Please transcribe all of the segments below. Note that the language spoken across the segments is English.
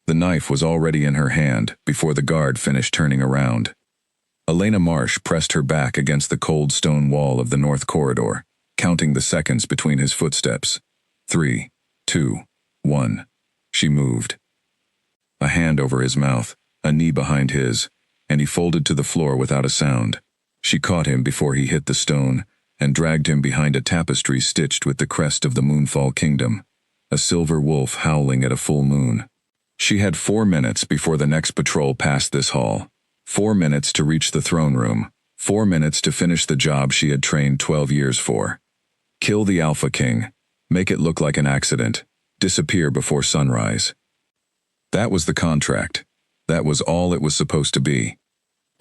The knife was already in her hand before the guard finished turning around. Elena Marsh pressed her back against the cold stone wall of the north corridor, counting the seconds between his footsteps. 3, 2, 1. She moved. A hand over his mouth, a knee behind his, and he folded to the floor without a sound. She caught him before he hit the stone, and dragged him behind a tapestry stitched with the crest of the Moonfall Kingdom, a silver wolf howling at a full moon. She had 4 minutes before the next patrol passed this hall. 4 minutes to reach the throne room. 4 minutes to finish the job she had trained 12 years for. Kill the Alpha King. Make it look like an accident. Disappear before sunrise. That was the contract. That was all it was supposed to be.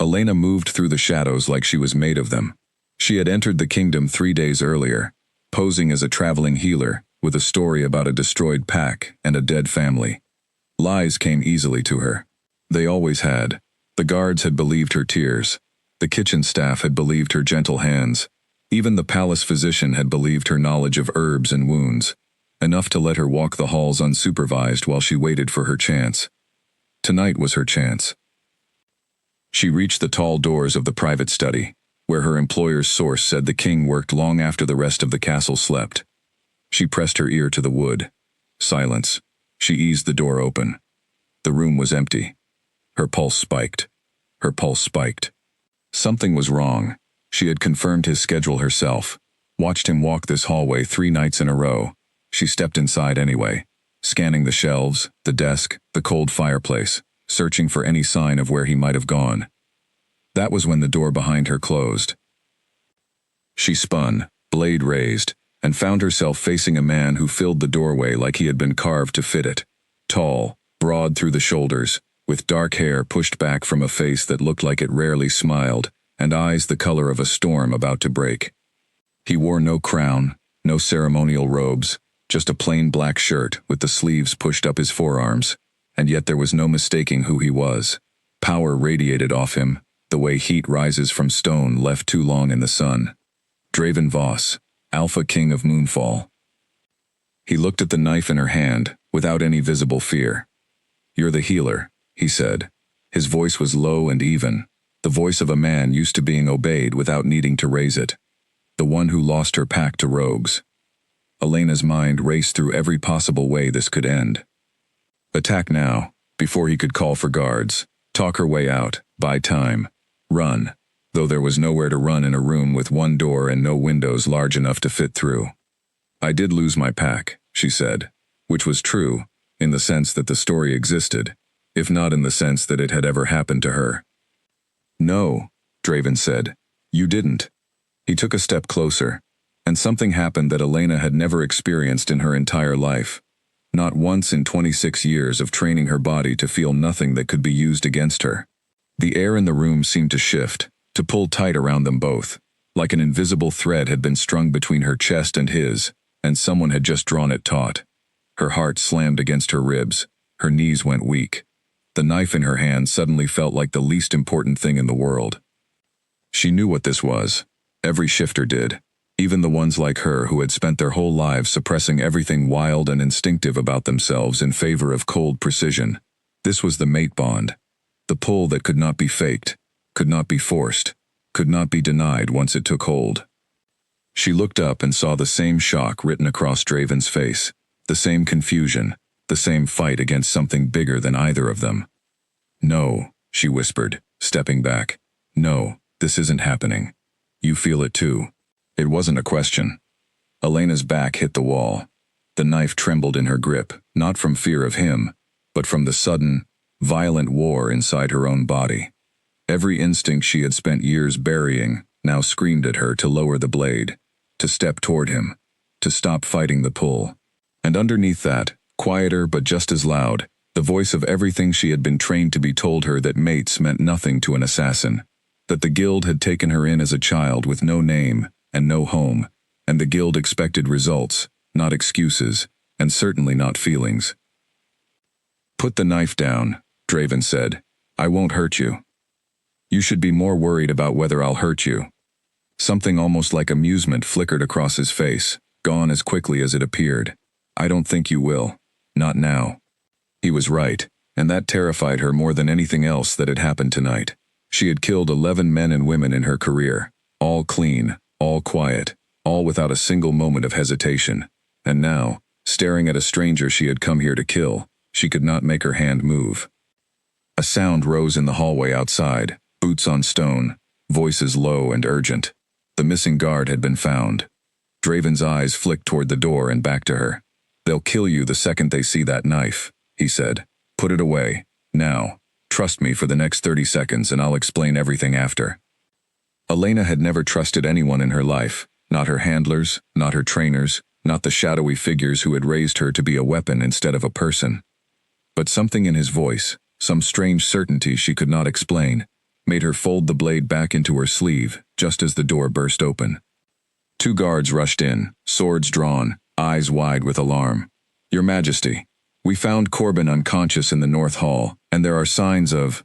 Elena moved through the shadows like she was made of them. She had entered the kingdom 3 days earlier, posing as a traveling healer, with a story about a destroyed pack and a dead family. Lies came easily to her. They always had. The guards had believed her tears. The kitchen staff had believed her gentle hands. Even the palace physician had believed her knowledge of herbs and wounds, enough to let her walk the halls unsupervised while she waited for her chance. Tonight was her chance. She reached the tall doors of the private study, where her employer's source said the king worked long after the rest of the castle slept. She pressed her ear to the wood. Silence. She eased the door open. The room was empty. Her pulse spiked. Her pulse spiked. Something was wrong. She had confirmed his schedule herself, watched him walk this hallway 3 nights in a row. She stepped inside anyway, scanning the shelves, the desk, the cold fireplace, searching for any sign of where he might have gone. That was when the door behind her closed. She spun, blade raised, and found herself facing a man who filled the doorway like he had been carved to fit it. Tall, broad through the shoulders, with dark hair pushed back from a face that looked like it rarely smiled, and eyes the color of a storm about to break. He wore no crown, no ceremonial robes, just a plain black shirt with the sleeves pushed up his forearms, and yet there was no mistaking who he was. Power radiated off him, the way heat rises from stone left too long in the sun. Draven Voss, Alpha King of Moonfall. He looked at the knife in her hand, without any visible fear. "You're the healer," he said. His voice was low and even, the voice of a man used to being obeyed without needing to raise it. The one who lost her pack to rogues. Elena's mind raced through every possible way this could end. Attack now, before he could call for guards. Talk her way out, buy time. Run, though there was nowhere to run in a room with one door and no windows large enough to fit through. "I did lose my pack," she said, which was true, in the sense that the story existed, if not in the sense that it had ever happened to her. "No," Draven said, "you didn't." He took a step closer, and something happened that Elena had never experienced in her entire life. Not once in 26 years of training her body to feel nothing that could be used against her. The air in the room seemed to shift, to pull tight around them both, like an invisible thread had been strung between her chest and his, and someone had just drawn it taut. Her heart slammed against her ribs, her knees went weak. The knife in her hand suddenly felt like the least important thing in the world. She knew what this was. Every shifter did. Even the ones like her who had spent their whole lives suppressing everything wild and instinctive about themselves in favor of cold precision. This was the mate bond. The pull that could not be faked, could not be forced, could not be denied once it took hold. She looked up and saw the same shock written across Draven's face, the same confusion, the same fight against something bigger than either of them. "No," she whispered, stepping back. "No, this isn't happening. You feel it too." It wasn't a question. Elena's back hit the wall. The knife trembled in her grip, not from fear of him, but from the sudden, violent war inside her own body. Every instinct she had spent years burying now screamed at her to lower the blade, to step toward him, to stop fighting the pull. And underneath that, quieter but just as loud, the voice of everything she had been trained to be told her that mates meant nothing to an assassin, that the guild had taken her in as a child with no name and no home, and the guild expected results, not excuses, and certainly not feelings. "Put the knife down," Draven said. "I won't hurt you. You should be more worried about whether I'll hurt you." Something almost like amusement flickered across his face, gone as quickly as it appeared. "I don't think you will. Not now." He was right. and that terrified her more than anything else that had happened tonight. She had killed 11 men and women in her career, all clean, all quiet, all without a single moment of hesitation. And now, staring at a stranger she had come here to kill, she could not make her hand move. A sound rose in the hallway outside, boots on stone, voices low and urgent. The missing guard had been found. Draven's eyes flicked toward the door and back to her. "They'll kill you the second they see that knife," he said. "Put it away, now. Trust me for the next 30 seconds and I'll explain everything after." Elena had never trusted anyone in her life, not her handlers, not her trainers, not the shadowy figures who had raised her to be a weapon instead of a person. But something in his voice, some strange certainty she could not explain, made her fold the blade back into her sleeve just as the door burst open. 2 guards rushed in, swords drawn, eyes wide with alarm. "Your Majesty, we found Corbin unconscious in the North Hall, and there are signs of—"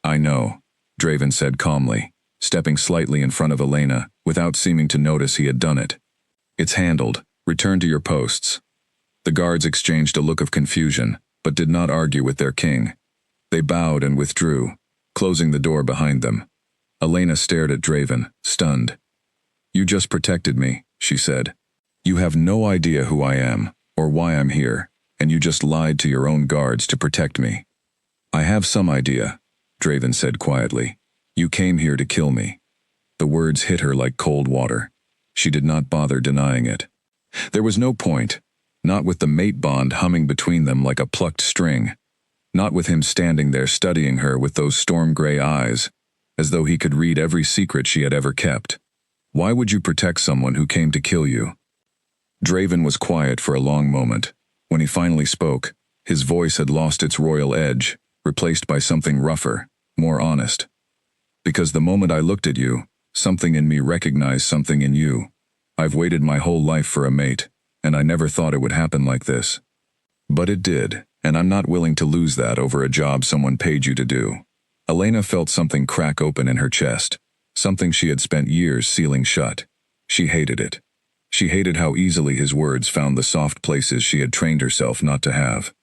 "I know," Draven said calmly, stepping slightly in front of Elena, without seeming to notice he had done it. "It's handled. Return to your posts." The guards exchanged a look of confusion, but did not argue with their king. They bowed and withdrew, closing the door behind them. Elena stared at Draven, stunned. "You just protected me," she said. "You have no idea who I am, or why I'm here, and you just lied to your own guards to protect me." "I have some idea," Draven said quietly. "You came here to kill me." The words hit her like cold water. She did not bother denying it. There was no point, not with the mate bond humming between them like a plucked string, not with him standing there studying her with those storm-gray eyes, as though he could read every secret she had ever kept. Why would you protect someone who came to kill you? Draven was quiet for a long moment. When he finally spoke, his voice had lost its royal edge, replaced by something rougher, more honest. "Because the moment I looked at you, something in me recognized something in you. I've waited my whole life for a mate, and I never thought it would happen like this. But it did, and I'm not willing to lose that over a job someone paid you to do." Elena felt something crack open in her chest, something she had spent years sealing shut. She hated it. She hated how easily his words found the soft places she had trained herself not to have.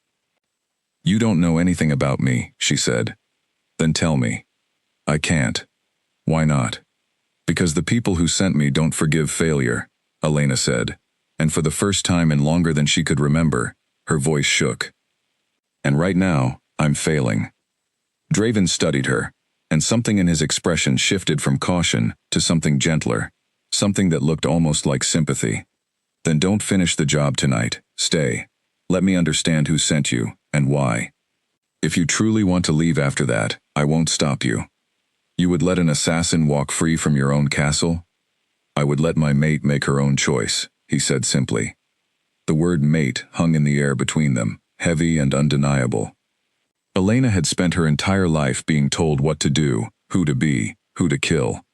"You don't know anything about me," she said. "Then tell me." "I can't." "Why not?" "Because the people who sent me don't forgive failure," Elena said, and for the first time in longer than she could remember, her voice shook. "And right now, I'm failing." Draven studied her, and something in his expression shifted from caution to something gentler, something that looked almost like sympathy. "Then don't finish the job tonight. Stay. Let me understand who sent you, and why. If you truly want to leave after that, I won't stop you. You would let an assassin walk free from your own castle?" "I would let my mate make her own choice," he said simply. The word mate hung in the air between them, heavy and undeniable. Elena had spent her entire life being told what to do, who to be, who to kill.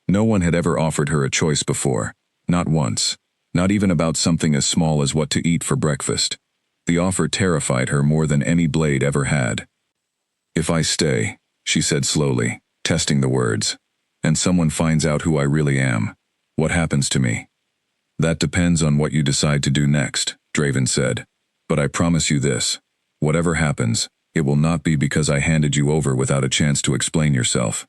No one had ever offered her a choice before, not once, not even about something as small as what to eat for breakfast. The offer terrified her more than any blade ever had. "If I stay," she said slowly, testing the words, "and someone finds out who I really am, what happens to me?" "That depends on what you decide to do next," Draven said. "But I promise you this, whatever happens, it will not be because I handed you over without a chance to explain yourself."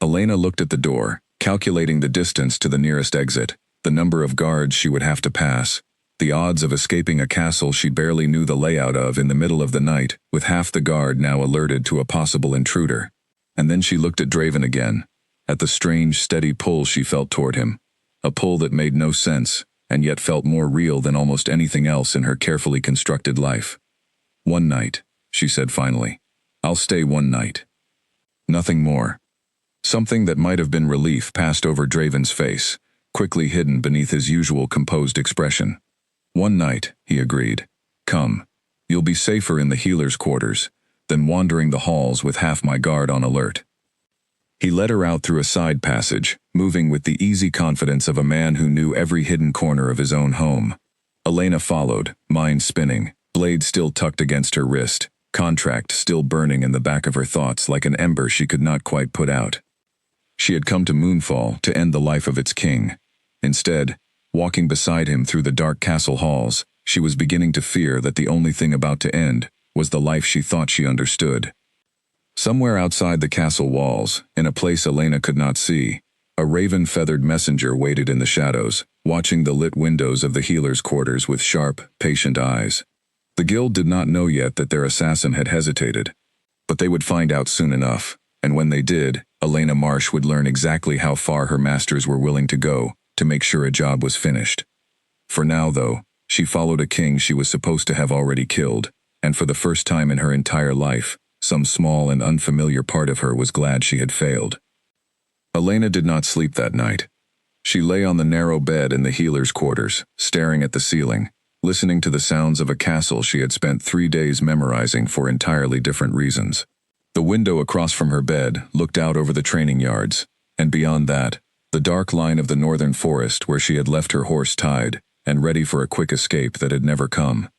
Elena looked at the door, calculating the distance to the nearest exit, the number of guards she would have to pass, the odds of escaping a castle she barely knew the layout of in the middle of the night, with half the guard now alerted to a possible intruder. And then she looked at Draven again, at the strange, steady pull she felt toward him, a pull that made no sense, and yet felt more real than almost anything else in her carefully constructed life. "One night," she said finally. "I'll stay one night. Nothing more." Something that might have been relief passed over Draven's face, quickly hidden beneath his usual composed expression. "One night," he agreed. "Come. You'll be safer in the healer's quarters than wandering the halls with half my guard on alert." He led her out through a side passage, moving with the easy confidence of a man who knew every hidden corner of his own home. Elena followed, mind spinning, blade still tucked against her wrist, contract still burning in the back of her thoughts like an ember she could not quite put out. She had come to Moonfall to end the life of its king. Instead, walking beside him through the dark castle halls, she was beginning to fear that the only thing about to end was the life she thought she understood. Somewhere outside the castle walls, in a place Elena could not see, a raven-feathered messenger waited in the shadows, watching the lit windows of the healer's quarters with sharp, patient eyes. The guild did not know yet that their assassin had hesitated, but they would find out soon enough, and when they did, Elena Marsh would learn exactly how far her masters were willing to go to make sure a job was finished. For now, though, she followed a king she was supposed to have already killed, and for the first time in her entire life, some small and unfamiliar part of her was glad she had failed. Elena did not sleep that night. She lay on the narrow bed in the healer's quarters, staring at the ceiling, listening to the sounds of a castle she had spent 3 days memorizing for entirely different reasons. The window across from her bed looked out over the training yards, and beyond that, the dark line of the northern forest where she had left her horse tied and ready for a quick escape that had never come.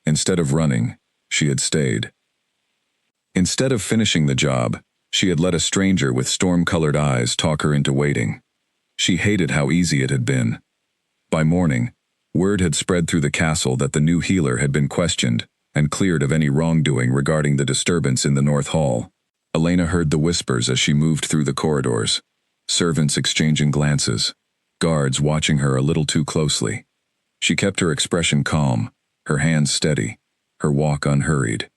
Instead of running, she had stayed. Instead of finishing the job, she had let a stranger with storm-colored eyes talk her into waiting. She hated how easy it had been. By morning, word had spread through the castle that the new healer had been questioned and cleared of any wrongdoing regarding the disturbance in the North Hall. Elena heard the whispers as she moved through the corridors, servants exchanging glances, guards watching her a little too closely. She kept her expression calm, her hands steady, her walk unhurried.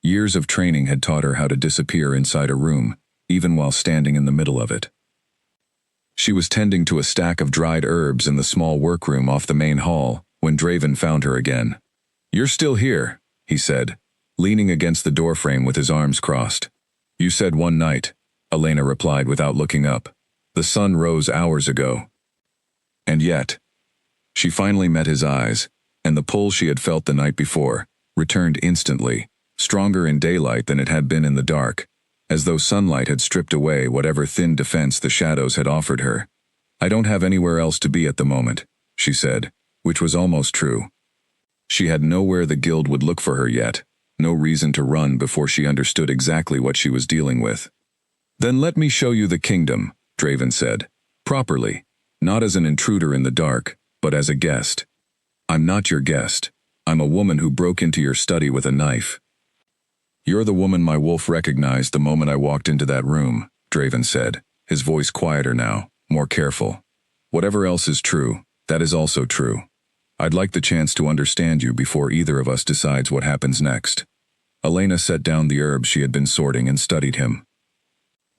Years of training had taught her how to disappear inside a room, even while standing in the middle of it. She was tending to a stack of dried herbs in the small workroom off the main hall when Draven found her again. "You're still here," he said, leaning against the doorframe with his arms crossed. "You said one night," Elena replied without looking up. "The sun rose hours ago." And yet, she finally met his eyes, and the pull she had felt the night before returned instantly, stronger in daylight than it had been in the dark, as though sunlight had stripped away whatever thin defense the shadows had offered her. "I don't have anywhere else to be at the moment," she said, which was almost true. She had nowhere the guild would look for her yet, no reason to run before she understood exactly what she was dealing with. "Then let me show you the kingdom," Draven said, "properly, not as an intruder in the dark, but as a guest. I'm not your guest. I'm a woman who broke into your study with a knife." "You're the woman my wolf recognized the moment I walked into that room," Draven said, his voice quieter now, more careful. "Whatever else is true, that is also true. I'd like the chance to understand you before either of us decides what happens next." Elena set down the herbs she had been sorting and studied him.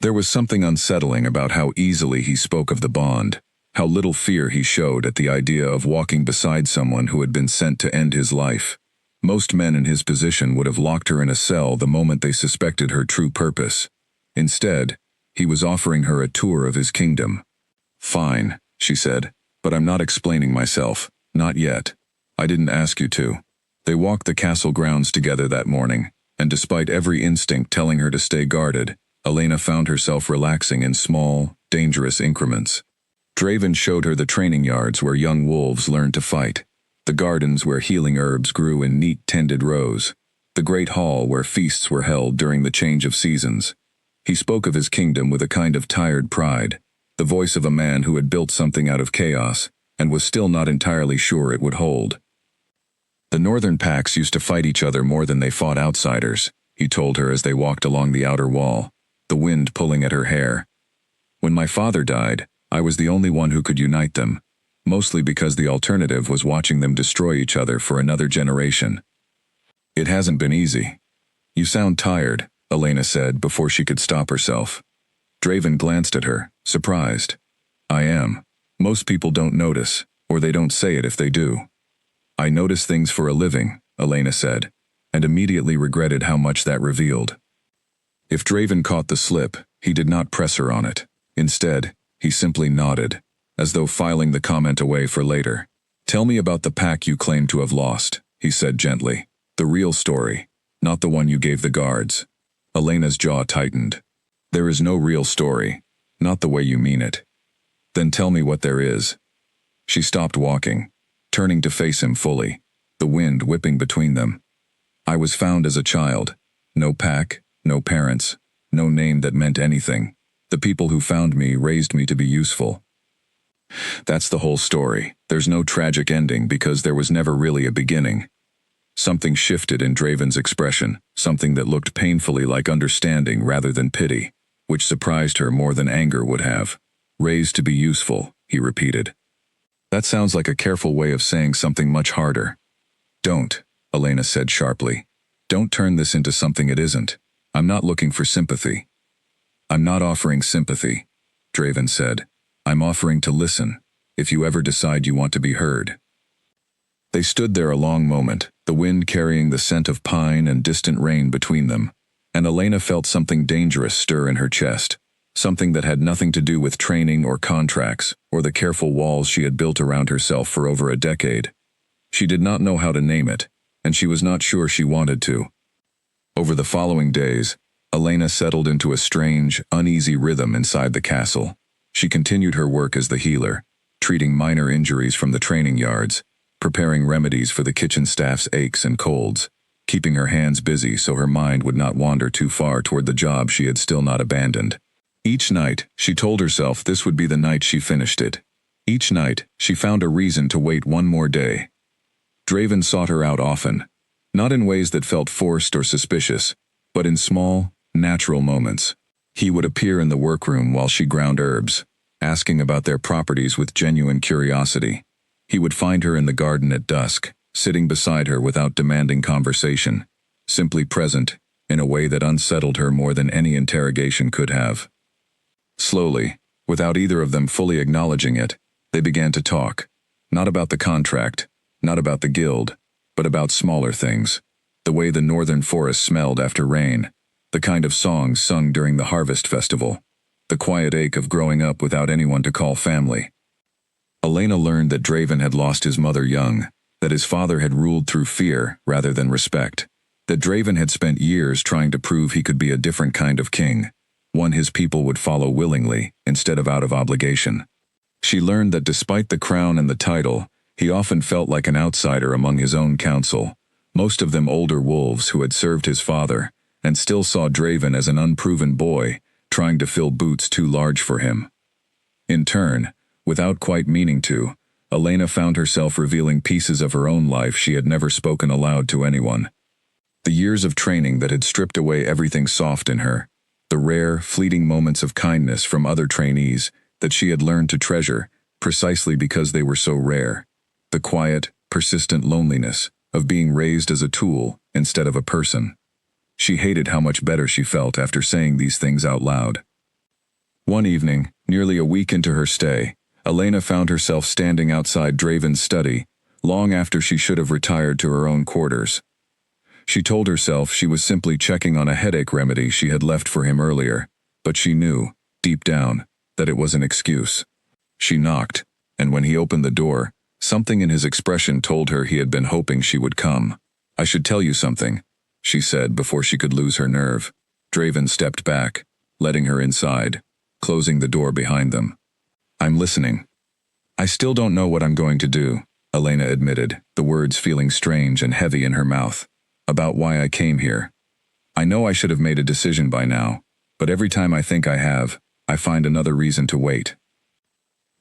There was something unsettling about how easily he spoke of the bond, how little fear he showed at the idea of walking beside someone who had been sent to end his life. Most men in his position would have locked her in a cell the moment they suspected her true purpose. Instead, he was offering her a tour of his kingdom. "Fine," she said, "but I'm not explaining myself. Not yet. I didn't ask you to." They walked the castle grounds together that morning, and despite every instinct telling her to stay guarded, Elena found herself relaxing in small, dangerous increments. Draven showed her the training yards where young wolves learned to fight, the gardens where healing herbs grew in neat tended rows, the great hall where feasts were held during the change of seasons. He spoke of his kingdom with a kind of tired pride, the voice of a man who had built something out of chaos, and was still not entirely sure it would hold. "The northern packs used to fight each other more than they fought outsiders," he told her as they walked along the outer wall, the wind pulling at her hair. "When my father died, I was the only one who could unite them, mostly because the alternative was watching them destroy each other for another generation. It hasn't been easy." "You sound tired," Elena said before she could stop herself. Draven glanced at her, surprised. "I am. Most people don't notice, or they don't say it if they do." "I notice things for a living," Elena said, and immediately regretted how much that revealed. If Draven caught the slip, he did not press her on it. Instead, he simply nodded, as though filing the comment away for later. "Tell me about the pack you claim to have lost," he said gently. "The real story, not the one you gave the guards." Elena's jaw tightened. "There is no real story, not the way you mean it." "Then tell me what there is." She stopped walking, turning to face him fully, the wind whipping between them. "I was found as a child. No pack, no parents, no name that meant anything. The people who found me raised me to be useful. That's the whole story. There's no tragic ending because there was never really a beginning." Something shifted in Draven's expression, something that looked painfully like understanding rather than pity, which surprised her more than anger would have. Raised to be useful, he repeated. That sounds like a careful way of saying something much harder. Don't, Elena said sharply. Don't turn this into something it isn't. I'm not looking for sympathy. I'm not offering sympathy, Draven said. I'm offering to listen, if you ever decide you want to be heard. They stood there a long moment, the wind carrying the scent of pine and distant rain between them, and Elena felt something dangerous stir in her chest, something that had nothing to do with training or contracts, or the careful walls she had built around herself for over a decade. She did not know how to name it, and she was not sure she wanted to. Over the following days, Elena settled into a strange, uneasy rhythm inside the castle. She continued her work as the healer, treating minor injuries from the training yards, preparing remedies for the kitchen staff's aches and colds, keeping her hands busy so her mind would not wander too far toward the job she had still not abandoned. Each night, she told herself this would be the night she finished it. Each night, she found a reason to wait one more day. Draven sought her out often, not in ways that felt forced or suspicious, but in small, natural moments. He would appear in the workroom while she ground herbs, asking about their properties with genuine curiosity. He would find her in the garden at dusk, sitting beside her without demanding conversation, simply present, in a way that unsettled her more than any interrogation could have. Slowly, without either of them fully acknowledging it, they began to talk, not about the contract, not about the guild, but about smaller things, the way the northern forest smelled after rain, the kind of songs sung during the harvest festival, the quiet ache of growing up without anyone to call family. Elena learned that Draven had lost his mother young, that his father had ruled through fear rather than respect, that Draven had spent years trying to prove he could be a different kind of king, one his people would follow willingly instead of out of obligation. She learned that despite the crown and the title, he often felt like an outsider among his own council, most of them older wolves who had served his father, and still saw Draven as an unproven boy, trying to fill boots too large for him. In turn, without quite meaning to, Elena found herself revealing pieces of her own life she had never spoken aloud to anyone. The years of training that had stripped away everything soft in her, the rare, fleeting moments of kindness from other trainees that she had learned to treasure precisely because they were so rare, the quiet, persistent loneliness of being raised as a tool instead of a person. She hated how much better she felt after saying these things out loud. One evening, nearly a week into her stay, Elena found herself standing outside Draven's study, long after she should have retired to her own quarters. She told herself she was simply checking on a headache remedy she had left for him earlier, but she knew, deep down, that it was an excuse. She knocked, and when he opened the door, something in his expression told her he had been hoping she would come. "I should tell you something," she said before she could lose her nerve. Draven stepped back, letting her inside, closing the door behind them. "I'm listening." "I still don't know what I'm going to do," Elena admitted, the words feeling strange and heavy in her mouth. "About why I came here. I know I should have made a decision by now, but every time I think I have, I find another reason to wait."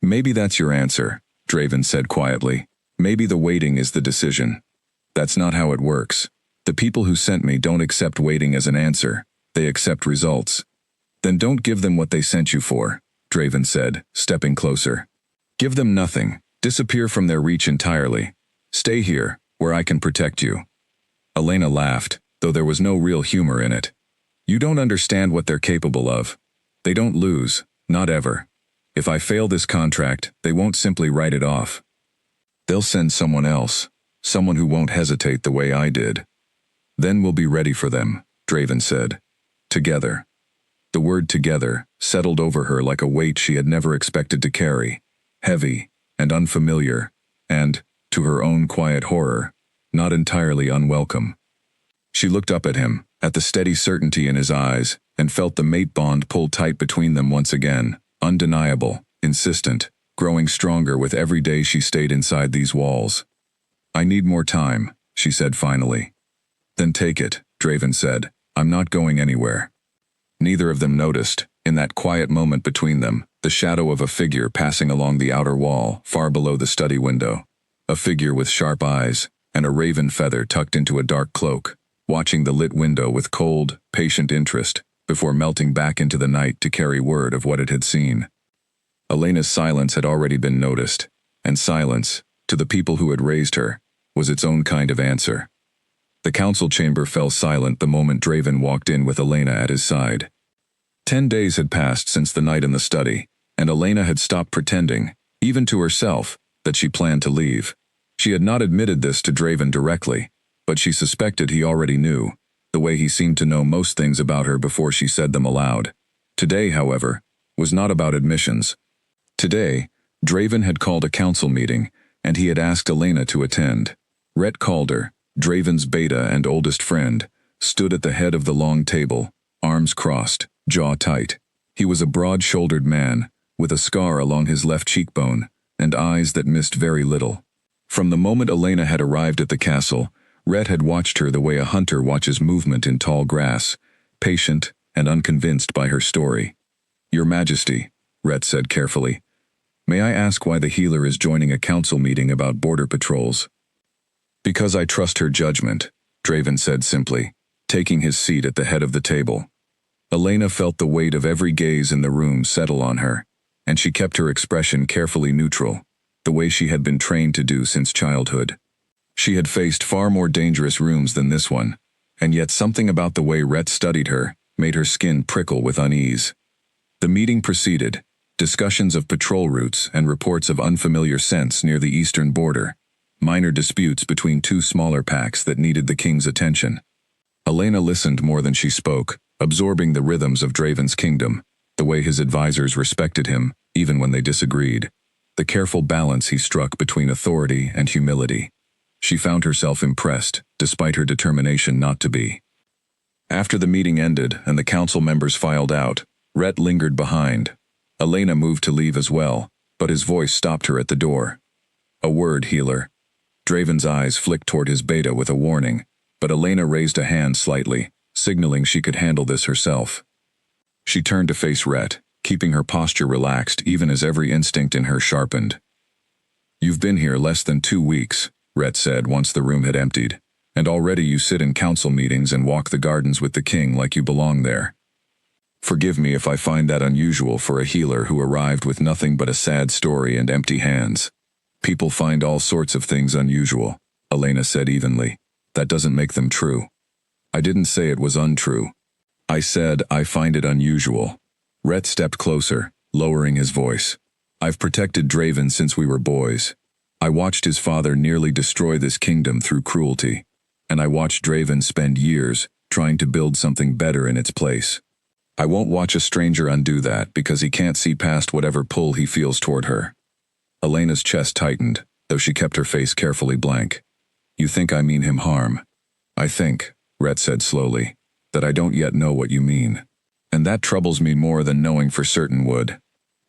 "Maybe that's your answer," Draven said quietly. "Maybe the waiting is the decision. That's not how it works. The people who sent me don't accept waiting as an answer. They accept results." "Then don't give them what they sent you for," Draven said, stepping closer. "Give them nothing. Disappear from their reach entirely. Stay here, where I can protect you." Elena laughed, though there was no real humor in it. "You don't understand what they're capable of. They don't lose, not ever. If I fail this contract, they won't simply write it off. They'll send someone else, someone who won't hesitate the way I did. Then we'll be ready for them," Draven said. "Together." The word "together" settled over her like a weight she had never expected to carry, heavy and unfamiliar, and, to her own quiet horror, not entirely unwelcome. She looked up at him, at the steady certainty in his eyes, and felt the mate bond pull tight between them once again, undeniable, insistent, growing stronger with every day she stayed inside these walls. "I need more time," she said finally. "Then take it," Draven said. "I'm not going anywhere." Neither of them noticed, in that quiet moment between them, the shadow of a figure passing along the outer wall, far below the study window. A figure with sharp eyes, and a raven feather tucked into a dark cloak, watching the lit window with cold, patient interest before melting back into the night to carry word of what it had seen. Elena's silence had already been noticed, and silence, to the people who had raised her, was its own kind of answer. The council chamber fell silent the moment Draven walked in with Elena at his side. 10 days had passed since the night in the study, and Elena had stopped pretending, even to herself, that she planned to leave. She had not admitted this to Draven directly, but she suspected he already knew, the way he seemed to know most things about her before she said them aloud. Today, however, was not about admissions. Today, Draven had called a council meeting, and he had asked Elena to attend. Rhett Calder, Draven's beta and oldest friend, stood at the head of the long table, arms crossed, jaw tight. He was a broad-shouldered man, with a scar along his left cheekbone, and eyes that missed very little. From the moment Elena had arrived at the castle, Rhett had watched her the way a hunter watches movement in tall grass, patient and unconvinced by her story. "Your Majesty," Rhett said carefully, "may I ask why the healer is joining a council meeting about border patrols?" "Because I trust her judgment," Draven said simply, taking his seat at the head of the table. Elena felt the weight of every gaze in the room settle on her, and she kept her expression carefully neutral, the way she had been trained to do since childhood. She had faced far more dangerous rooms than this one, and yet something about the way Rhett studied her made her skin prickle with unease. The meeting proceeded, discussions of patrol routes and reports of unfamiliar scents near the eastern border, minor disputes between two smaller packs that needed the king's attention. Elena listened more than she spoke, absorbing the rhythms of Draven's kingdom, the way his advisors respected him, even when they disagreed, the careful balance he struck between authority and humility. She found herself impressed, despite her determination not to be. After the meeting ended and the council members filed out, Rhett lingered behind. Elena moved to leave as well, but his voice stopped her at the door. "A word, healer." Draven's eyes flicked toward his beta with a warning, but Elena raised a hand slightly, signaling she could handle this herself. She turned to face Rhett, keeping her posture relaxed even as every instinct in her sharpened. "You've been here less than 2 weeks," Rhett said once the room had emptied, "and already you sit in council meetings and walk the gardens with the king like you belong there. Forgive me if I find that unusual for a healer who arrived with nothing but a sad story and empty hands." "People find all sorts of things unusual," Elena said evenly. "That doesn't make them true." "I didn't say it was untrue. I said I find it unusual." Rhett stepped closer, lowering his voice. "I've protected Draven since we were boys. I watched his father nearly destroy this kingdom through cruelty, and I watched Draven spend years trying to build something better in its place. I won't watch a stranger undo that because he can't see past whatever pull he feels toward her." Elena's chest tightened, though she kept her face carefully blank. "You think I mean him harm?" "I think," Rhett said slowly, "that I don't yet know what you mean. And that troubles me more than knowing for certain would."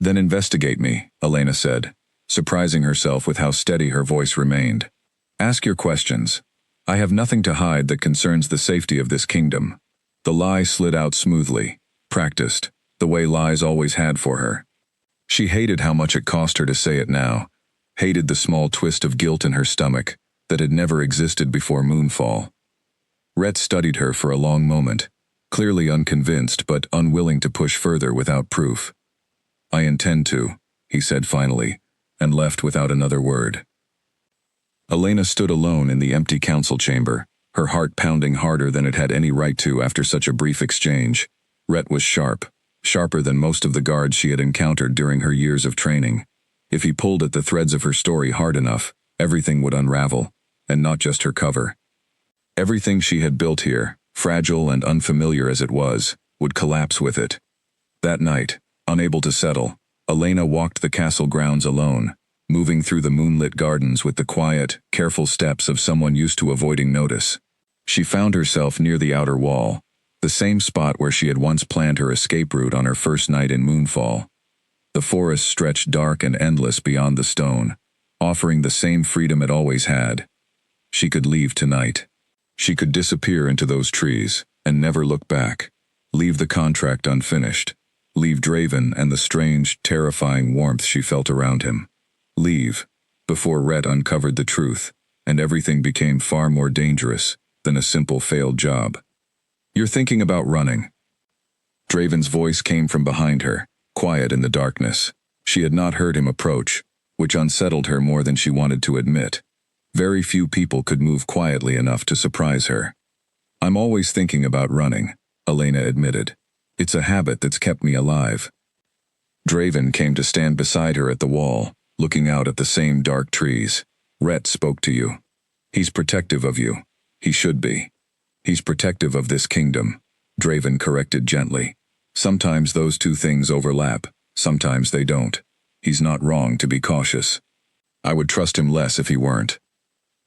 "Then investigate me," Elena said, surprising herself with how steady her voice remained. "Ask your questions. I have nothing to hide that concerns the safety of this kingdom." The lie slid out smoothly, practiced, the way lies always had for her. She hated how much it cost her to say it now, hated the small twist of guilt in her stomach that had never existed before moonfall. Rhett studied her for a long moment, clearly unconvinced but unwilling to push further without proof. "I intend to," he said finally, and left without another word. Elena stood alone in the empty council chamber, her heart pounding harder than it had any right to after such a brief exchange. Rhett was sharp, sharper than most of the guards she had encountered during her years of training. If he pulled at the threads of her story hard enough, everything would unravel, and not just her cover. Everything she had built here, fragile and unfamiliar as it was, would collapse with it. That night, unable to settle, Elena walked the castle grounds alone, moving through the moonlit gardens with the quiet, careful steps of someone used to avoiding notice. She found herself near the outer wall, the same spot where she had once planned her escape route on her first night in Moonfall. The forest stretched dark and endless beyond the stone, offering the same freedom it always had. She could leave tonight. She could disappear into those trees and never look back, leave the contract unfinished, leave Draven and the strange, terrifying warmth she felt around him. Leave, before Rhett uncovered the truth, and everything became far more dangerous than a simple failed job. "You're thinking about running." Draven's voice came from behind her, quiet in the darkness. She had not heard him approach, which unsettled her more than she wanted to admit. Very few people could move quietly enough to surprise her. "I'm always thinking about running," Elena admitted. "It's a habit that's kept me alive." Draven came to stand beside her at the wall, looking out at the same dark trees. "Rhett spoke to you. He's protective of you. He should be. He's protective of this kingdom," Draven corrected gently. "Sometimes those two things overlap, sometimes they don't. He's not wrong to be cautious. I would trust him less if he weren't."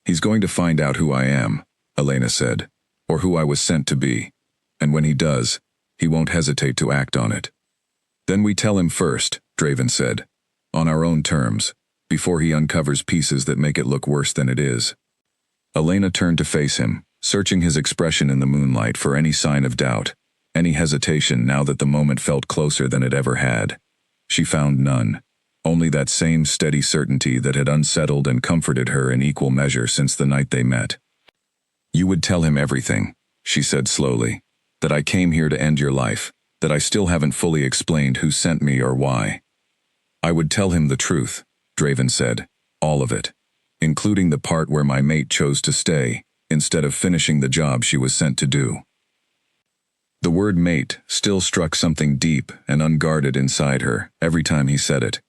"He's going to find out who I am," Elena said, "or who I was sent to be. And when he does, he won't hesitate to act on it." "Then we tell him first," Draven said, "on our own terms, before he uncovers pieces that make it look worse than it is." Elena turned to face him, searching his expression in the moonlight for any sign of doubt, any hesitation now that the moment felt closer than it ever had. She found none, only that same steady certainty that had unsettled and comforted her in equal measure since the night they met. "You would tell him everything," she said slowly, "that I came here to end your life, that I still haven't fully explained who sent me or why." "I would tell him the truth," Draven said, "all of it, including the part where my mate chose to stay, instead of finishing the job she was sent to do." The word mate still struck something deep and unguarded inside her every time he said it.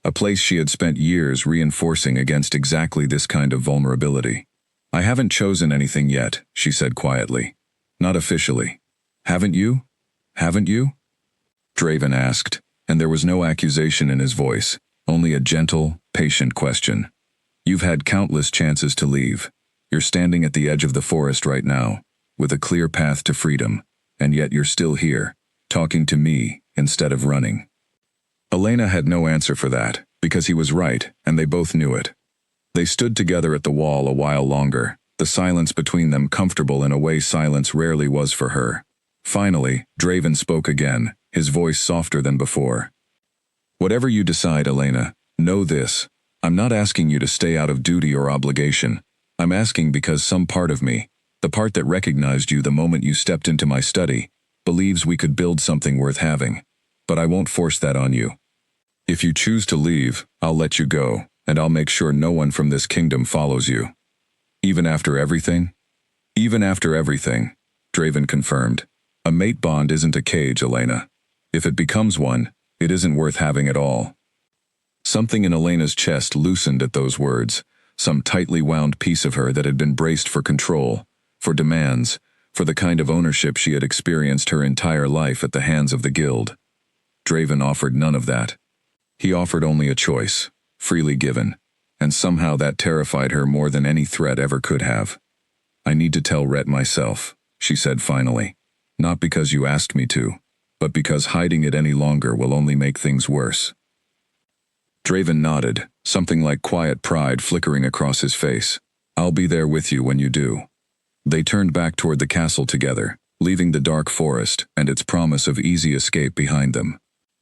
A place she had spent years reinforcing against exactly this kind of vulnerability. "I haven't chosen anything yet," she said quietly. "Not officially. Haven't you? Haven't you?" Draven asked, and there was no accusation in his voice, only a gentle, patient question. "You've had countless chances to leave. You're standing at the edge of the forest right now, with a clear path to freedom, and yet you're still here, talking to me instead of running." Elena had no answer for that, because he was right, and they both knew it. They stood together at the wall a while longer, the silence between them comfortable in a way silence rarely was for her. Finally, Draven spoke again, his voice softer than before. "Whatever you decide, Elena, know this. I'm not asking you to stay out of duty or obligation. I'm asking because some part of me, the part that recognized you the moment you stepped into my study, believes we could build something worth having. But I won't force that on you. If you choose to leave, I'll let you go, and I'll make sure no one from this kingdom follows you." "Even after everything?" "Even after everything," Draven confirmed. "A mate bond isn't a cage, Elena. If it becomes one, it isn't worth having at all." Something in Elena's chest loosened at those words, some tightly wound piece of her that had been braced for control, for demands, for the kind of ownership she had experienced her entire life at the hands of the guild. Draven offered none of that. He offered only a choice, freely given, and somehow that terrified her more than any threat ever could have. "I need to tell Rhett myself," she said finally. "Not because you asked me to, but because hiding it any longer will only make things worse." Draven nodded, something like quiet pride flickering across his face. "I'll be there with you when you do." They turned back toward the castle together, leaving the dark forest and its promise of easy escape behind them.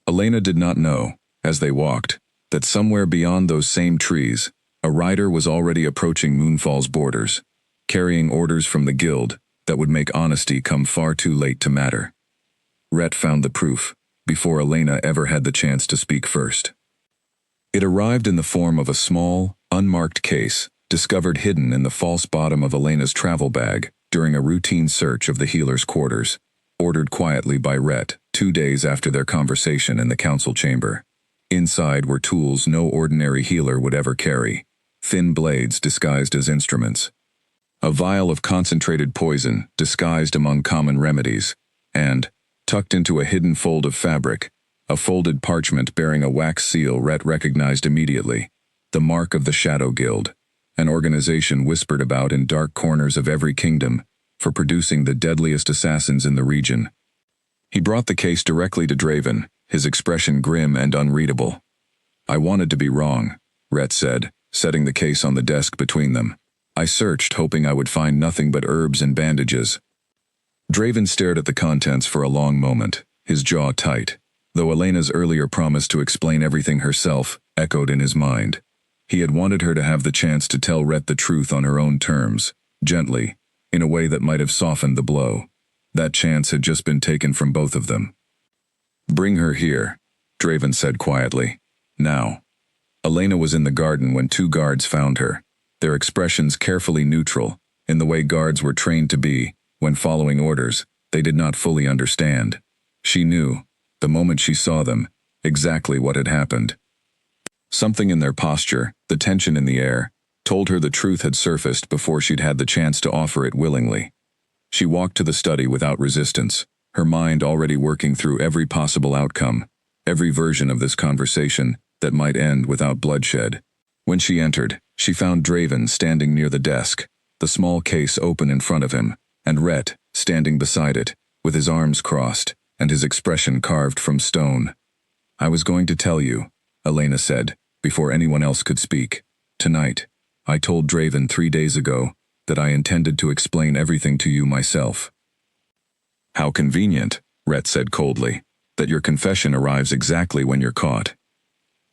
Elena did not know, as they walked, that somewhere beyond those same trees, a rider was already approaching Moonfall's borders, carrying orders from the guild that would make honesty come far too late to matter. Rhett found the proof, before Elena ever had the chance to speak first. It arrived in the form of a small, unmarked case, discovered hidden in the false bottom of Elena's travel bag during a routine search of the healer's quarters, ordered quietly by Rhett 2 days after their conversation in the council chamber. Inside were tools no ordinary healer would ever carry, thin blades disguised as instruments, a vial of concentrated poison disguised among common remedies, and, tucked into a hidden fold of fabric, a folded parchment bearing a wax seal Rhett recognized immediately, the mark of the Shadow Guild, an organization whispered about in dark corners of every kingdom for producing the deadliest assassins in the region. He brought the case directly to Draven, his expression grim and unreadable. "I wanted to be wrong," Rhett said, setting the case on the desk between them. "I searched, hoping I would find nothing but herbs and bandages." Draven stared at the contents for a long moment, his jaw tight, though Elena's earlier promise to explain everything herself echoed in his mind. He had wanted her to have the chance to tell Rhett the truth on her own terms, gently, in a way that might have softened the blow. That chance had just been taken from both of them. "Bring her here," Draven said quietly. "Now." Elena was in the garden when 2 guards found her, their expressions carefully neutral, in the way guards were trained to be, when following orders, they did not fully understand. She knew, the moment she saw them, exactly what had happened. Something in their posture, the tension in the air, told her the truth had surfaced before she'd had the chance to offer it willingly. She walked to the study without resistance, her mind already working through every possible outcome, every version of this conversation that might end without bloodshed. When she entered, she found Draven standing near the desk, the small case open in front of him, and Rhett standing beside it, with his arms crossed, and his expression carved from stone. "I was going to tell you," Elena said, before anyone else could speak. "Tonight, I told Draven 3 days ago that I intended to explain everything to you myself." "How convenient," Rhett said coldly, "that your confession arrives exactly when you're caught."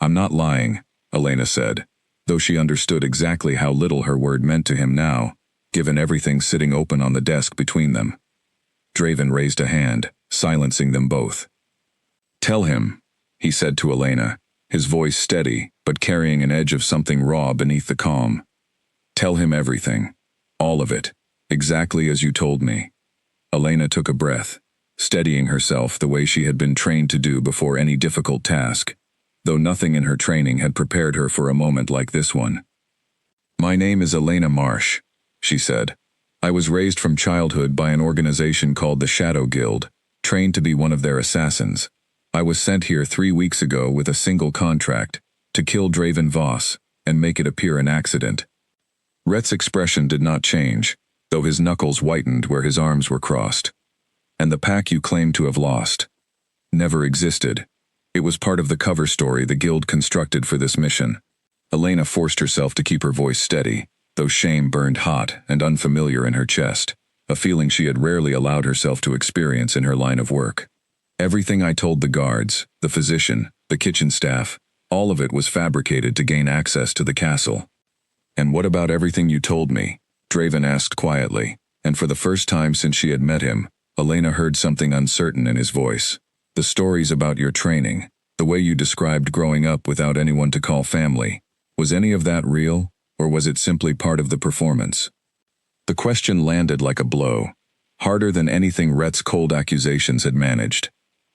"I'm not lying," Elena said, though she understood exactly how little her word meant to him now, given everything sitting open on the desk between them. Draven raised a hand, silencing them both. "Tell him," he said to Elena, his voice steady but carrying an edge of something raw beneath the calm. "Tell him everything. All of it. Exactly as you told me." Elena took a breath, steadying herself the way she had been trained to do before any difficult task, though nothing in her training had prepared her for a moment like this one. "My name is Elena Marsh," she said. "I was raised from childhood by an organization called the Shadow Guild, trained to be one of their assassins. I was sent here 3 weeks ago with a single contract, to kill Draven Voss, and make it appear an accident." Rhett's expression did not change, though his knuckles whitened where his arms were crossed. "And the pack you claim to have lost never existed. It was part of the cover story the Guild constructed for this mission." Elena forced herself to keep her voice steady, though shame burned hot and unfamiliar in her chest, a feeling she had rarely allowed herself to experience in her line of work. "Everything I told the guards, the physician, the kitchen staff, all of it was fabricated to gain access to the castle." "And what about everything you told me?" Draven asked quietly, and for the first time since she had met him, Elena heard something uncertain in his voice. "The stories about your training, the way you described growing up without anyone to call family, was any of that real, or was it simply part of the performance?" The question landed like a blow, harder than anything Rhett's cold accusations had managed.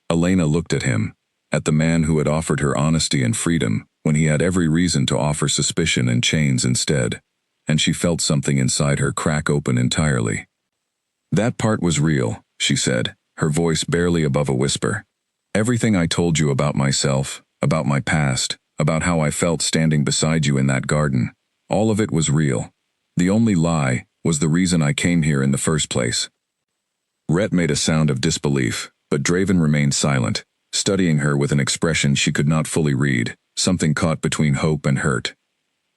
Elena looked at him, at the man who had offered her honesty and freedom when he had every reason to offer suspicion and chains instead, and she felt something inside her crack open entirely. "That part was real," she said, her voice barely above a whisper. "Everything I told you about myself, about my past, about how I felt standing beside you in that garden, all of it was real. The only lie was the reason I came here in the first place." Rhett made a sound of disbelief, but Draven remained silent, studying her with an expression she could not fully read, something caught between hope and hurt.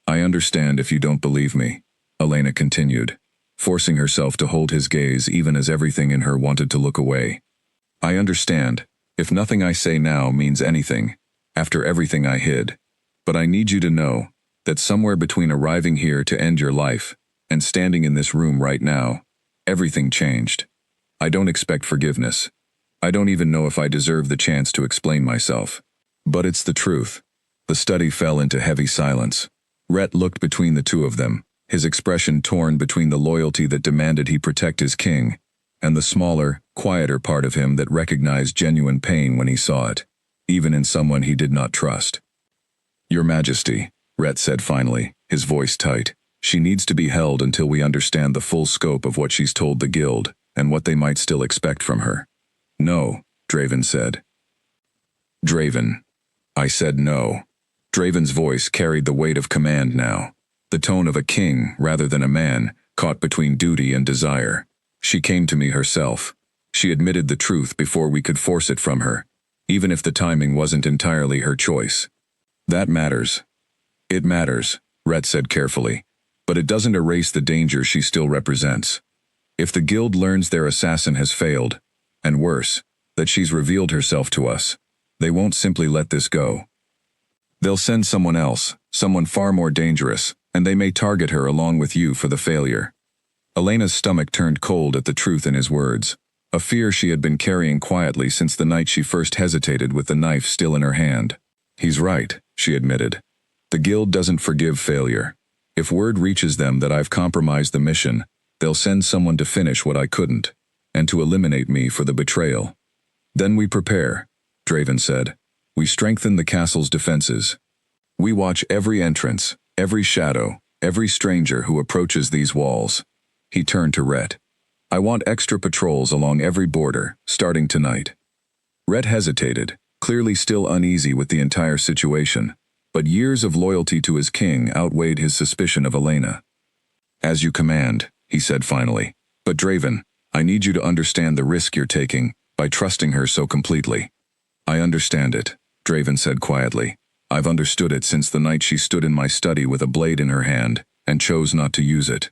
"I understand if you don't believe me," Elena continued, forcing herself to hold his gaze even as everything in her wanted to look away. "I understand, if nothing I say now means anything, after everything I hid. But I need you to know that somewhere between arriving here to end your life and standing in this room right now, everything changed. I don't expect forgiveness. I don't even know if I deserve the chance to explain myself. But it's the truth." The study fell into heavy silence. Rhett looked between the two of them, his expression torn between the loyalty that demanded he protect his king, and the smaller, quieter part of him that recognized genuine pain when he saw it, even in someone he did not trust. "Your Majesty," Rhett said finally, his voice tight, "she needs to be held until we understand the full scope of what she's told the Guild, and what they might still expect from her." "No," Draven said. "Draven." I said no. Draven's voice carried the weight of command now, the tone of a king rather than a man, caught between duty and desire. She came to me herself. She admitted the truth before we could force it from her, even if the timing wasn't entirely her choice. "That matters." "It matters," Rhett said carefully, "but it doesn't erase the danger she still represents. If the Guild learns their assassin has failed, and worse, that she's revealed herself to us, they won't simply let this go." They'll send someone else, someone far more dangerous, and they may target her along with you for the failure. Elena's stomach turned cold at the truth in his words, a fear she had been carrying quietly since the night she first hesitated with the knife still in her hand. He's right, she admitted. The Guild doesn't forgive failure. If word reaches them that I've compromised the mission, they'll send someone to finish what I couldn't, and to eliminate me for the betrayal. Then we prepare, Draven said. We strengthen the castle's defenses. We watch every entrance, every shadow, every stranger who approaches these walls. He turned to Rhett. I want extra patrols along every border, starting tonight. Rhett hesitated, clearly still uneasy with the entire situation, but years of loyalty to his king outweighed his suspicion of Elena. As you command, he said finally. But Draven, I need you to understand the risk you're taking by trusting her so completely. I understand it, Draven said quietly. I've understood it since the night she stood in my study with a blade in her hand and chose not to use it.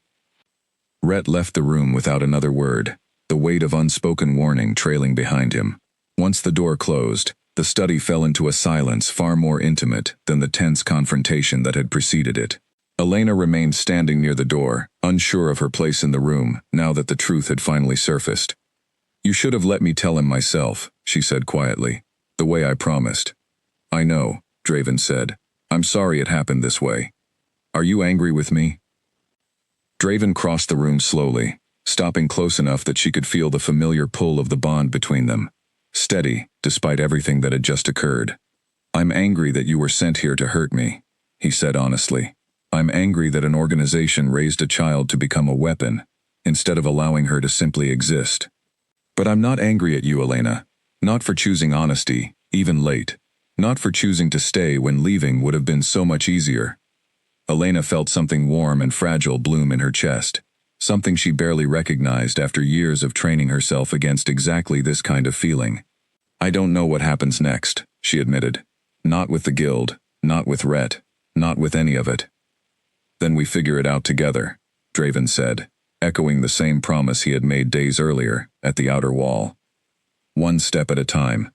Rhett left the room without another word, the weight of unspoken warning trailing behind him. Once the door closed, the study fell into a silence far more intimate than the tense confrontation that had preceded it. Elena remained standing near the door, unsure of her place in the room, now that the truth had finally surfaced. You should have let me tell him myself, she said quietly, the way I promised. I know, Draven said. I'm sorry it happened this way. Are you angry with me? Draven crossed the room slowly, stopping close enough that she could feel the familiar pull of the bond between them. Steady, despite everything that had just occurred. I'm angry that you were sent here to hurt me, he said honestly. I'm angry that an organization raised a child to become a weapon, instead of allowing her to simply exist. But I'm not angry at you, Elena. Not for choosing honesty, even late. Not for choosing to stay when leaving would have been so much easier. Elena felt something warm and fragile bloom in her chest, something she barely recognized after years of training herself against exactly this kind of feeling. I don't know what happens next, she admitted. Not with the Guild, not with Rhett, not with any of it. Then we figure it out together, Draven said, echoing the same promise he had made days earlier, at the outer wall. One step at a time.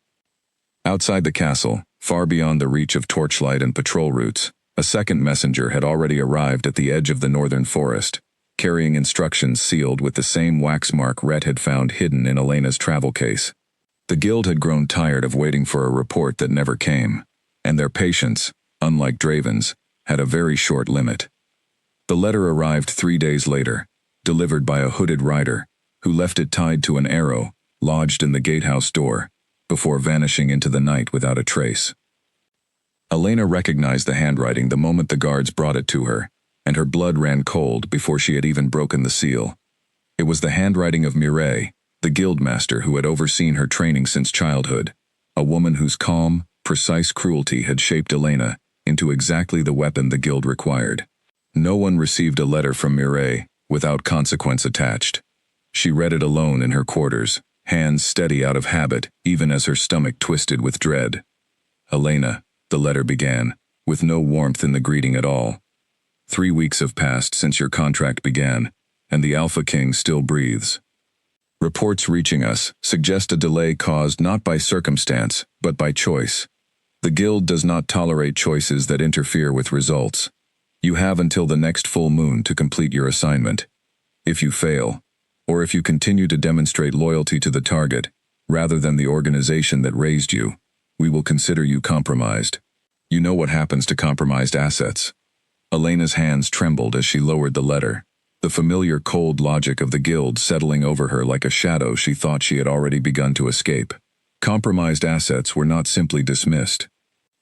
Outside the castle, far beyond the reach of torchlight and patrol routes, a second messenger had already arrived at the edge of the northern forest, carrying instructions sealed with the same wax mark Rhett had found hidden in Elena's travel case. The Guild had grown tired of waiting for a report that never came, and their patience, unlike Draven's, had a very short limit. The letter arrived 3 days later, delivered by a hooded rider, who left it tied to an arrow, lodged in the gatehouse door, before vanishing into the night without a trace. Elena recognized the handwriting the moment the guards brought it to her, and her blood ran cold before she had even broken the seal. It was the handwriting of Mireille, the guildmaster who had overseen her training since childhood, a woman whose calm, precise cruelty had shaped Elena into exactly the weapon the Guild required. No one received a letter from Mireille without consequence attached. She read it alone in her quarters, hands steady out of habit even as her stomach twisted with dread. Elena, the letter began, with no warmth in the greeting at all. 3 weeks have passed since your contract began, and the Alpha King still breathes. Reports reaching us suggest a delay caused not by circumstance, but by choice. The Guild does not tolerate choices that interfere with results. You have until the next full moon to complete your assignment. If you fail, or if you continue to demonstrate loyalty to the target, rather than the organization that raised you, we will consider you compromised. You know what happens to compromised assets. Elena's hands trembled as she lowered the letter, the familiar cold logic of the Guild settling over her like a shadow she thought she had already begun to escape. Compromised assets were not simply dismissed.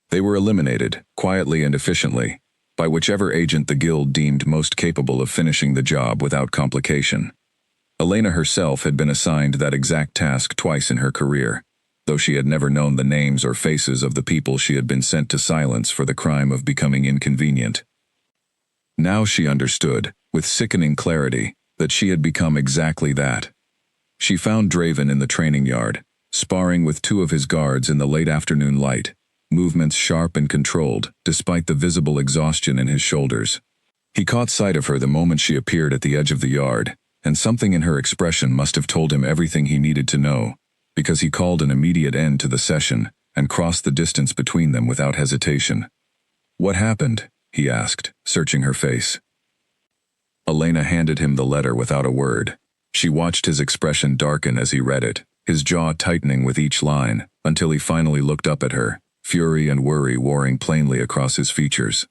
They were eliminated, quietly and efficiently, by whichever agent the Guild deemed most capable of finishing the job without complication. Elena herself had been assigned that exact task twice in her career, though she had never known the names or faces of the people she had been sent to silence for the crime of becoming inconvenient. Now she understood, with sickening clarity, that she had become exactly that. She found Draven in the training yard, sparring with 2 of his guards in the late afternoon light, movements sharp and controlled, despite the visible exhaustion in his shoulders. He caught sight of her the moment she appeared at the edge of the yard, and something in her expression must have told him everything he needed to know, because he called an immediate end to the session and crossed the distance between them without hesitation. What happened? He asked, searching her face. Elena handed him the letter without a word. She watched his expression darken as he read it, his jaw tightening with each line, until he finally looked up at her, fury and worry warring plainly across his features.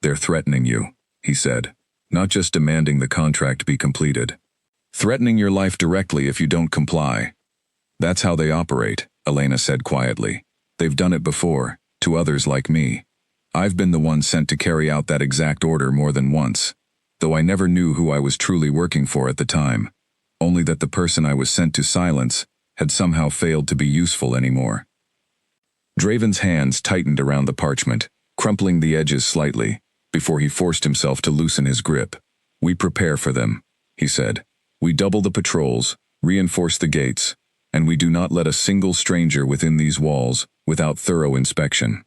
"They're threatening you," he said, "not just demanding the contract be completed. Threatening your life directly if you don't comply." "That's how they operate," Elena said quietly. "They've done it before, to others like me. I've been the one sent to carry out that exact order more than once, though I never knew who I was truly working for at the time, only that the person I was sent to silence had somehow failed to be useful anymore." Draven's hands tightened around the parchment, crumpling the edges slightly, before he forced himself to loosen his grip. "We prepare for them," he said. "We double the patrols, reinforce the gates, and we do not let a single stranger within these walls without thorough inspection."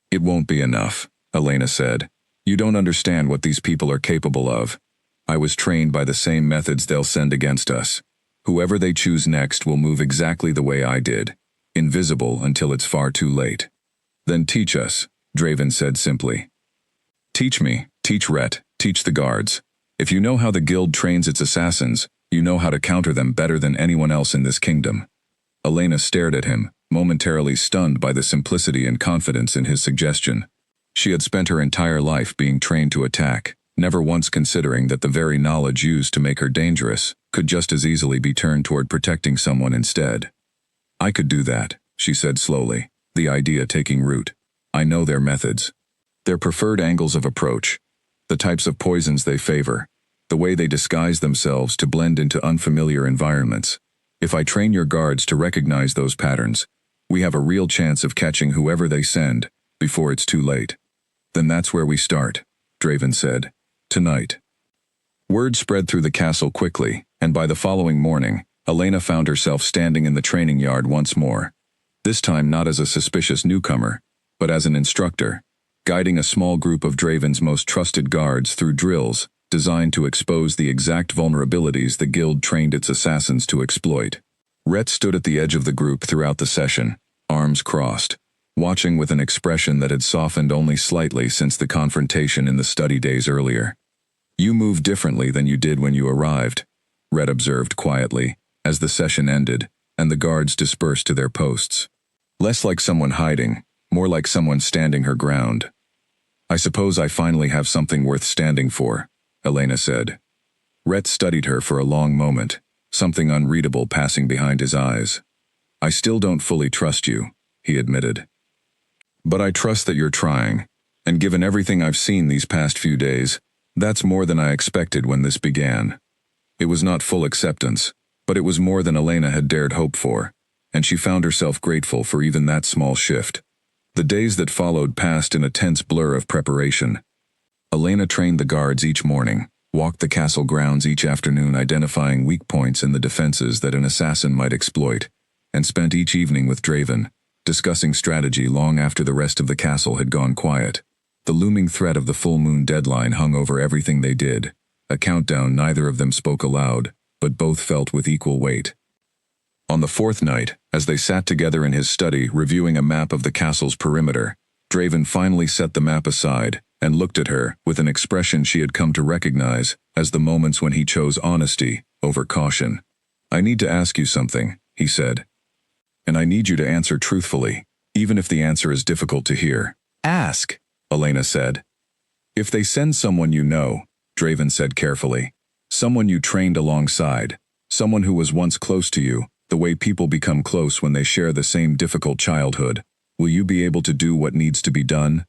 "It won't be enough," Elena said. "You don't understand what these people are capable of. I was trained by the same methods they'll send against us. Whoever they choose next will move exactly the way I did, invisible until it's far too late." "Then teach us," Draven said simply. "Teach me, teach Rhett, teach the guards. If you know how the guild trains its assassins, you know how to counter them better than anyone else in this kingdom." Elena stared at him, momentarily stunned by the simplicity and confidence in his suggestion. She had spent her entire life being trained to attack, never once considering that the very knowledge used to make her dangerous could just as easily be turned toward protecting someone instead. "I could do that," she said slowly, the idea taking root. "I know their methods. Their preferred angles of approach, the types of poisons they favor, the way they disguise themselves to blend into unfamiliar environments. If I train your guards to recognize those patterns, we have a real chance of catching whoever they send before it's too late." "Then that's where we start," Draven said. "Tonight." Word spread through the castle quickly, and by the following morning, Elena found herself standing in the training yard once more. This time not as a suspicious newcomer, but as an instructor, guiding a small group of Draven's most trusted guards through drills designed to expose the exact vulnerabilities the guild trained its assassins to exploit. Rhett stood at the edge of the group throughout the session, arms crossed, watching with an expression that had softened only slightly since the confrontation in the study days earlier. "You move differently than you did when you arrived," Rhett observed quietly, as the session ended, and the guards dispersed to their posts. "Less like someone hiding, more like someone standing her ground." "I suppose I finally have something worth standing for," Elena said. Rhett studied her for a long moment, something unreadable passing behind his eyes. "I still don't fully trust you," he admitted. "But I trust that you're trying, and given everything I've seen these past few days, that's more than I expected when this began." It was not full acceptance, but it was more than Elena had dared hope for, and she found herself grateful for even that small shift. The days that followed passed in a tense blur of preparation. Elena trained the guards each morning, walked the castle grounds each afternoon identifying weak points in the defenses that an assassin might exploit, and spent each evening with Draven, discussing strategy long after the rest of the castle had gone quiet. The looming threat of the full moon deadline hung over everything they did, a countdown neither of them spoke aloud, but both felt with equal weight. On the fourth night, as they sat together in his study reviewing a map of the castle's perimeter, Draven finally set the map aside and looked at her with an expression she had come to recognize as the moments when he chose honesty over caution. "I need to ask you something," he said. "And I need you to answer truthfully, even if the answer is difficult to hear." "Ask," Elena said. "If they send someone you know," Draven said carefully, "someone you trained alongside, someone who was once close to you, the way people become close when they share the same difficult childhood, will you be able to do what needs to be done?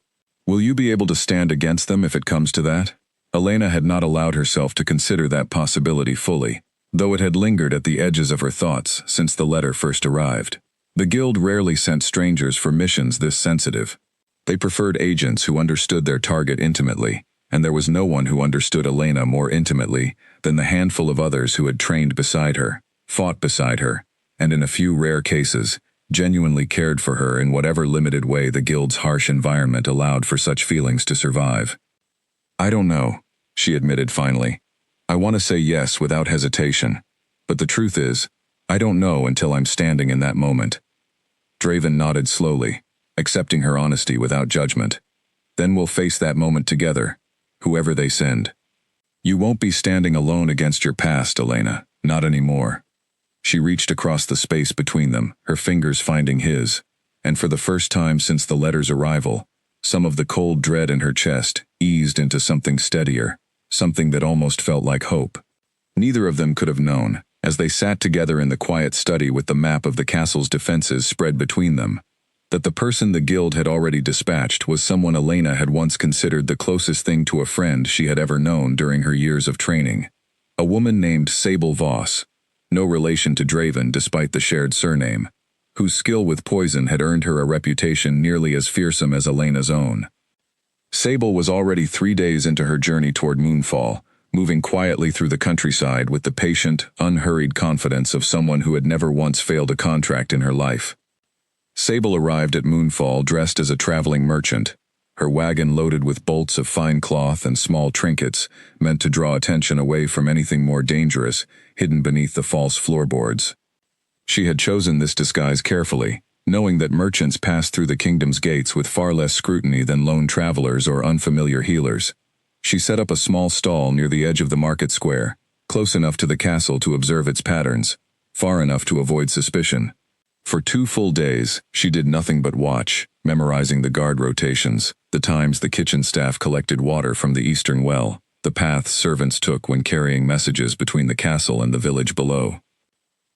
Will you be able to stand against them if it comes to that?" Elena had not allowed herself to consider that possibility fully, though it had lingered at the edges of her thoughts since the letter first arrived. The guild rarely sent strangers for missions this sensitive. They preferred agents who understood their target intimately, and there was no one who understood Elena more intimately than the handful of others who had trained beside her, fought beside her, and in a few rare cases, genuinely cared for her in whatever limited way the guild's harsh environment allowed for such feelings to survive. "I don't know," she admitted finally. "I want to say yes without hesitation, but the truth is, I don't know until I'm standing in that moment." Draven nodded slowly, accepting her honesty without judgment. Then we'll face that moment together, whoever they send. You won't be standing alone against your past, Elena. Not anymore. She reached across the space between them, her fingers finding his, and for the first time since the letter's arrival, some of the cold dread in her chest eased into something steadier, something that almost felt like hope. Neither of them could have known, as they sat together in the quiet study with the map of the castle's defenses spread between them, that the person the guild had already dispatched was someone Elena had once considered the closest thing to a friend she had ever known during her years of training. A woman named Sable Voss, no relation to Draven despite the shared surname, whose skill with poison had earned her a reputation nearly as fearsome as Elena's own. Sable was already 3 days into her journey toward Moonfall, moving quietly through the countryside with the patient, unhurried confidence of someone who had never once failed a contract in her life. Sable arrived at Moonfall dressed as a traveling merchant, her wagon loaded with bolts of fine cloth and small trinkets meant to draw attention away from anything more dangerous hidden beneath the false floorboards. She had chosen this disguise carefully, knowing that merchants passed through the kingdom's gates with far less scrutiny than lone travelers or unfamiliar healers. She set up a small stall near the edge of the market square, close enough to the castle to observe its patterns, far enough to avoid suspicion. For 2 full days, she did nothing but watch, memorizing the guard rotations, the times the kitchen staff collected water from the eastern well, the paths servants took when carrying messages between the castle and the village below.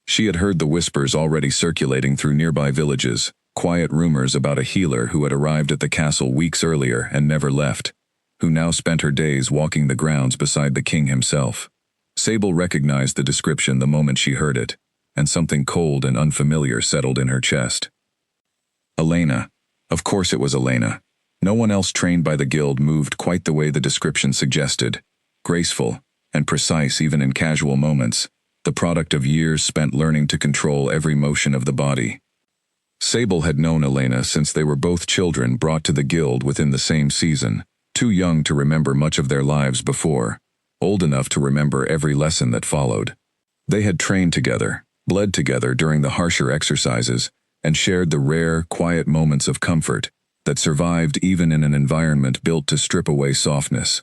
She had heard the whispers already circulating through nearby villages, quiet rumors about a healer who had arrived at the castle weeks earlier and never left, who now spent her days walking the grounds beside the king himself. Sable recognized the description the moment she heard it, and something cold and unfamiliar settled in her chest. Elena. Of course it was Elena. No one else trained by the guild moved quite the way the description suggested, graceful and precise even in casual moments, the product of years spent learning to control every motion of the body. Sable had known Elena since they were both children brought to the guild within the same season, too young to remember much of their lives before, old enough to remember every lesson that followed. They had trained together, bled together during the harsher exercises, and shared the rare, quiet moments of comfort that survived even in an environment built to strip away softness.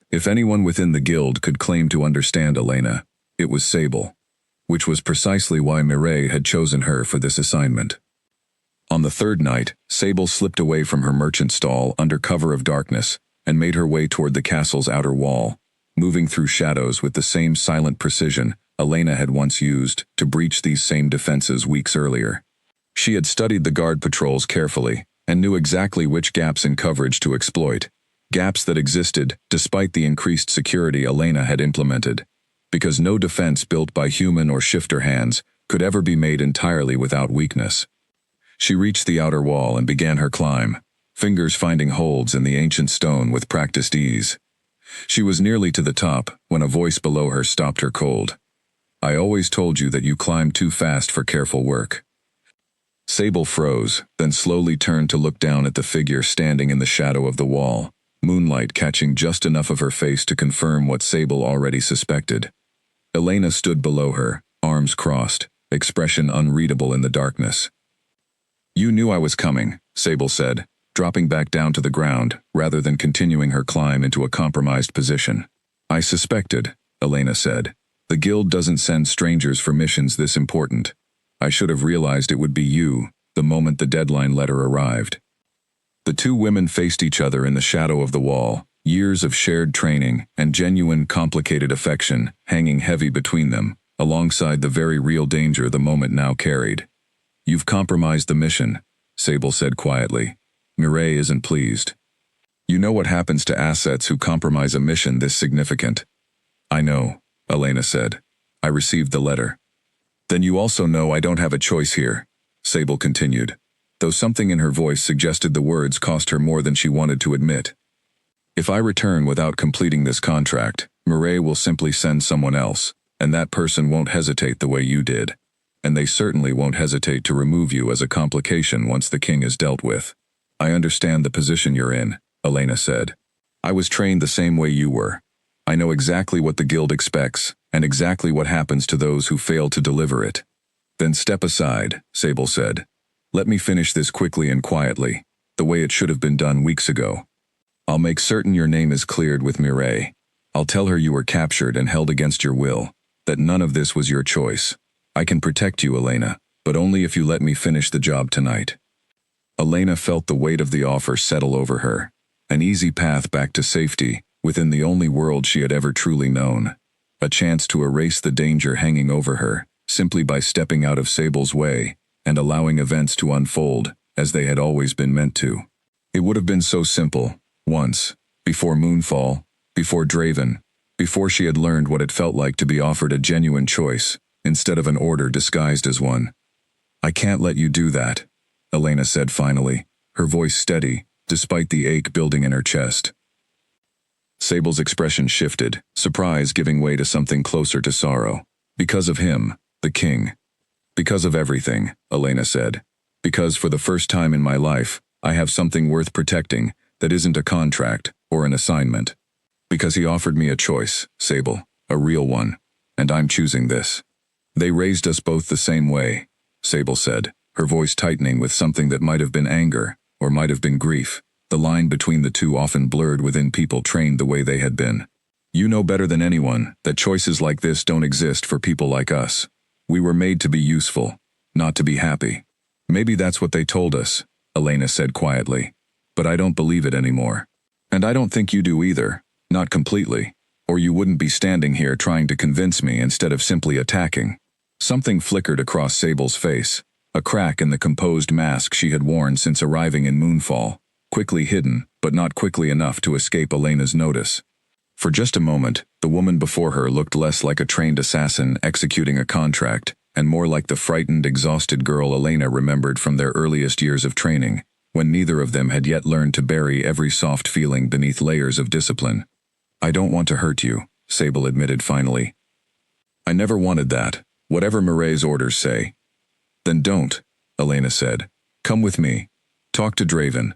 If anyone within the guild could claim to understand Elena, it was Sable, which was precisely why Mireille had chosen her for this assignment. On the 3rd night, Sable slipped away from her merchant stall under cover of darkness and made her way toward the castle's outer wall, moving through shadows with the same silent precision Elena had once used to breach these same defenses weeks earlier. She had studied the guard patrols carefully and knew exactly which gaps in coverage to exploit, gaps that existed despite the increased security Elena had implemented, because no defense built by human or shifter hands could ever be made entirely without weakness. She reached the outer wall and began her climb, fingers finding holds in the ancient stone with practiced ease. She was nearly to the top when a voice below her stopped her cold. "I always told you that you climbed too fast for careful work." Sable froze, then slowly turned to look down at the figure standing in the shadow of the wall, moonlight catching just enough of her face to confirm what Sable already suspected. Elena stood below her, arms crossed, expression unreadable in the darkness. "You knew I was coming," Sable said, dropping back down to the ground rather than continuing her climb into a compromised position. "I suspected," Elena said. "The guild doesn't send strangers for missions this important. I should have realized it would be you the moment the deadline letter arrived." The 2 women faced each other in the shadow of the wall, years of shared training and genuine complicated affection hanging heavy between them, alongside the very real danger the moment now carried. "You've compromised the mission," Sable said quietly. "Mireille isn't pleased. You know what happens to assets who compromise a mission this significant." "I know," Elena said. "I received the letter." "Then you also know I don't have a choice here," Sable continued, though something in her voice suggested the words cost her more than she wanted to admit. "If I return without completing this contract, Mireille will simply send someone else, and that person won't hesitate the way you did. And they certainly won't hesitate to remove you as a complication once the king is dealt with." "I understand the position you're in," Elena said. "I was trained the same way you were. I know exactly what the guild expects, and exactly what happens to those who fail to deliver it." "Then step aside," Sable said. "Let me finish this quickly and quietly, the way it should have been done weeks ago." I'll make certain your name is cleared with Mireille. I'll tell her you were captured and held against your will, that none of this was your choice. I can protect you, Elena, but only if you let me finish the job tonight." Elena felt the weight of the offer settle over her, an easy path back to safety within the only world she had ever truly known, a chance to erase the danger hanging over her simply by stepping out of Sable's way and allowing events to unfold as they had always been meant to. It would have been so simple, once, before Moonfall, before Draven, before she had learned what it felt like to be offered a genuine choice instead of an order disguised as one. "I can't let you do that," Elena said finally, her voice steady, despite the ache building in her chest. Sable's expression shifted, surprise giving way to something closer to sorrow. "Because of him, the king. Because of everything," Elena said. "Because for the first time in my life, I have something worth protecting that isn't a contract or an assignment. Because he offered me a choice, Sable, a real one, and I'm choosing this." "They raised us both the same way," Sable said, her voice tightening with something that might have been anger or might have been grief, the line between the two often blurred within people trained the way they had been. "You know better than anyone that choices like this don't exist for people like us. We were made to be useful, not to be happy." "Maybe that's what they told us," Elena said quietly, "but I don't believe it anymore. And I don't think you do either, not completely, or you wouldn't be standing here trying to convince me instead of simply attacking." Something flickered across Sable's face, a crack in the composed mask she had worn since arriving in Moonfall, quickly hidden, but not quickly enough to escape Elena's notice. For just a moment, the woman before her looked less like a trained assassin executing a contract, and more like the frightened, exhausted girl Elena remembered from their earliest years of training, when neither of them had yet learned to bury every soft feeling beneath layers of discipline. "I don't want to hurt you," Sable admitted finally. "I never wanted that, whatever Mireille's orders say." "Then don't," Elena said. "Come with me. Talk to Draven.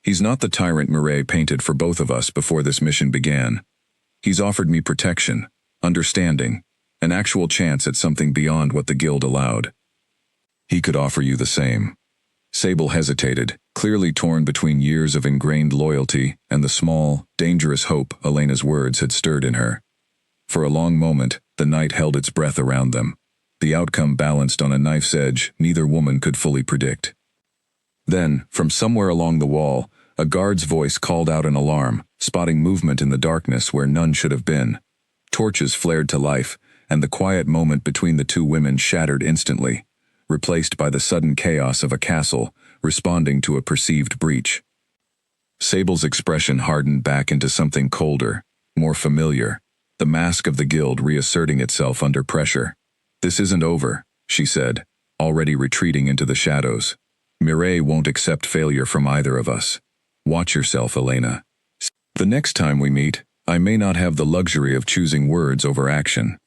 He's not the tyrant Mireille painted for both of us before this mission began. He's offered me protection, understanding, an actual chance at something beyond what the guild allowed. He could offer you the same." Sable hesitated, clearly torn between years of ingrained loyalty and the small, dangerous hope Elena's words had stirred in her. For a long moment, the night held its breath around them, the outcome balanced on a knife's edge neither woman could fully predict. Then, from somewhere along the wall, a guard's voice called out an alarm, spotting movement in the darkness where none should have been. Torches flared to life, and the quiet moment between the two women shattered instantly, replaced by the sudden chaos of a castle responding to a perceived breach. Sable's expression hardened back into something colder, more familiar, the mask of the guild reasserting itself under pressure. "This isn't over," she said, already retreating into the shadows. "Mireille won't accept failure from either of us. Watch yourself, Elena. The next time we meet, I may not have the luxury of choosing words over action."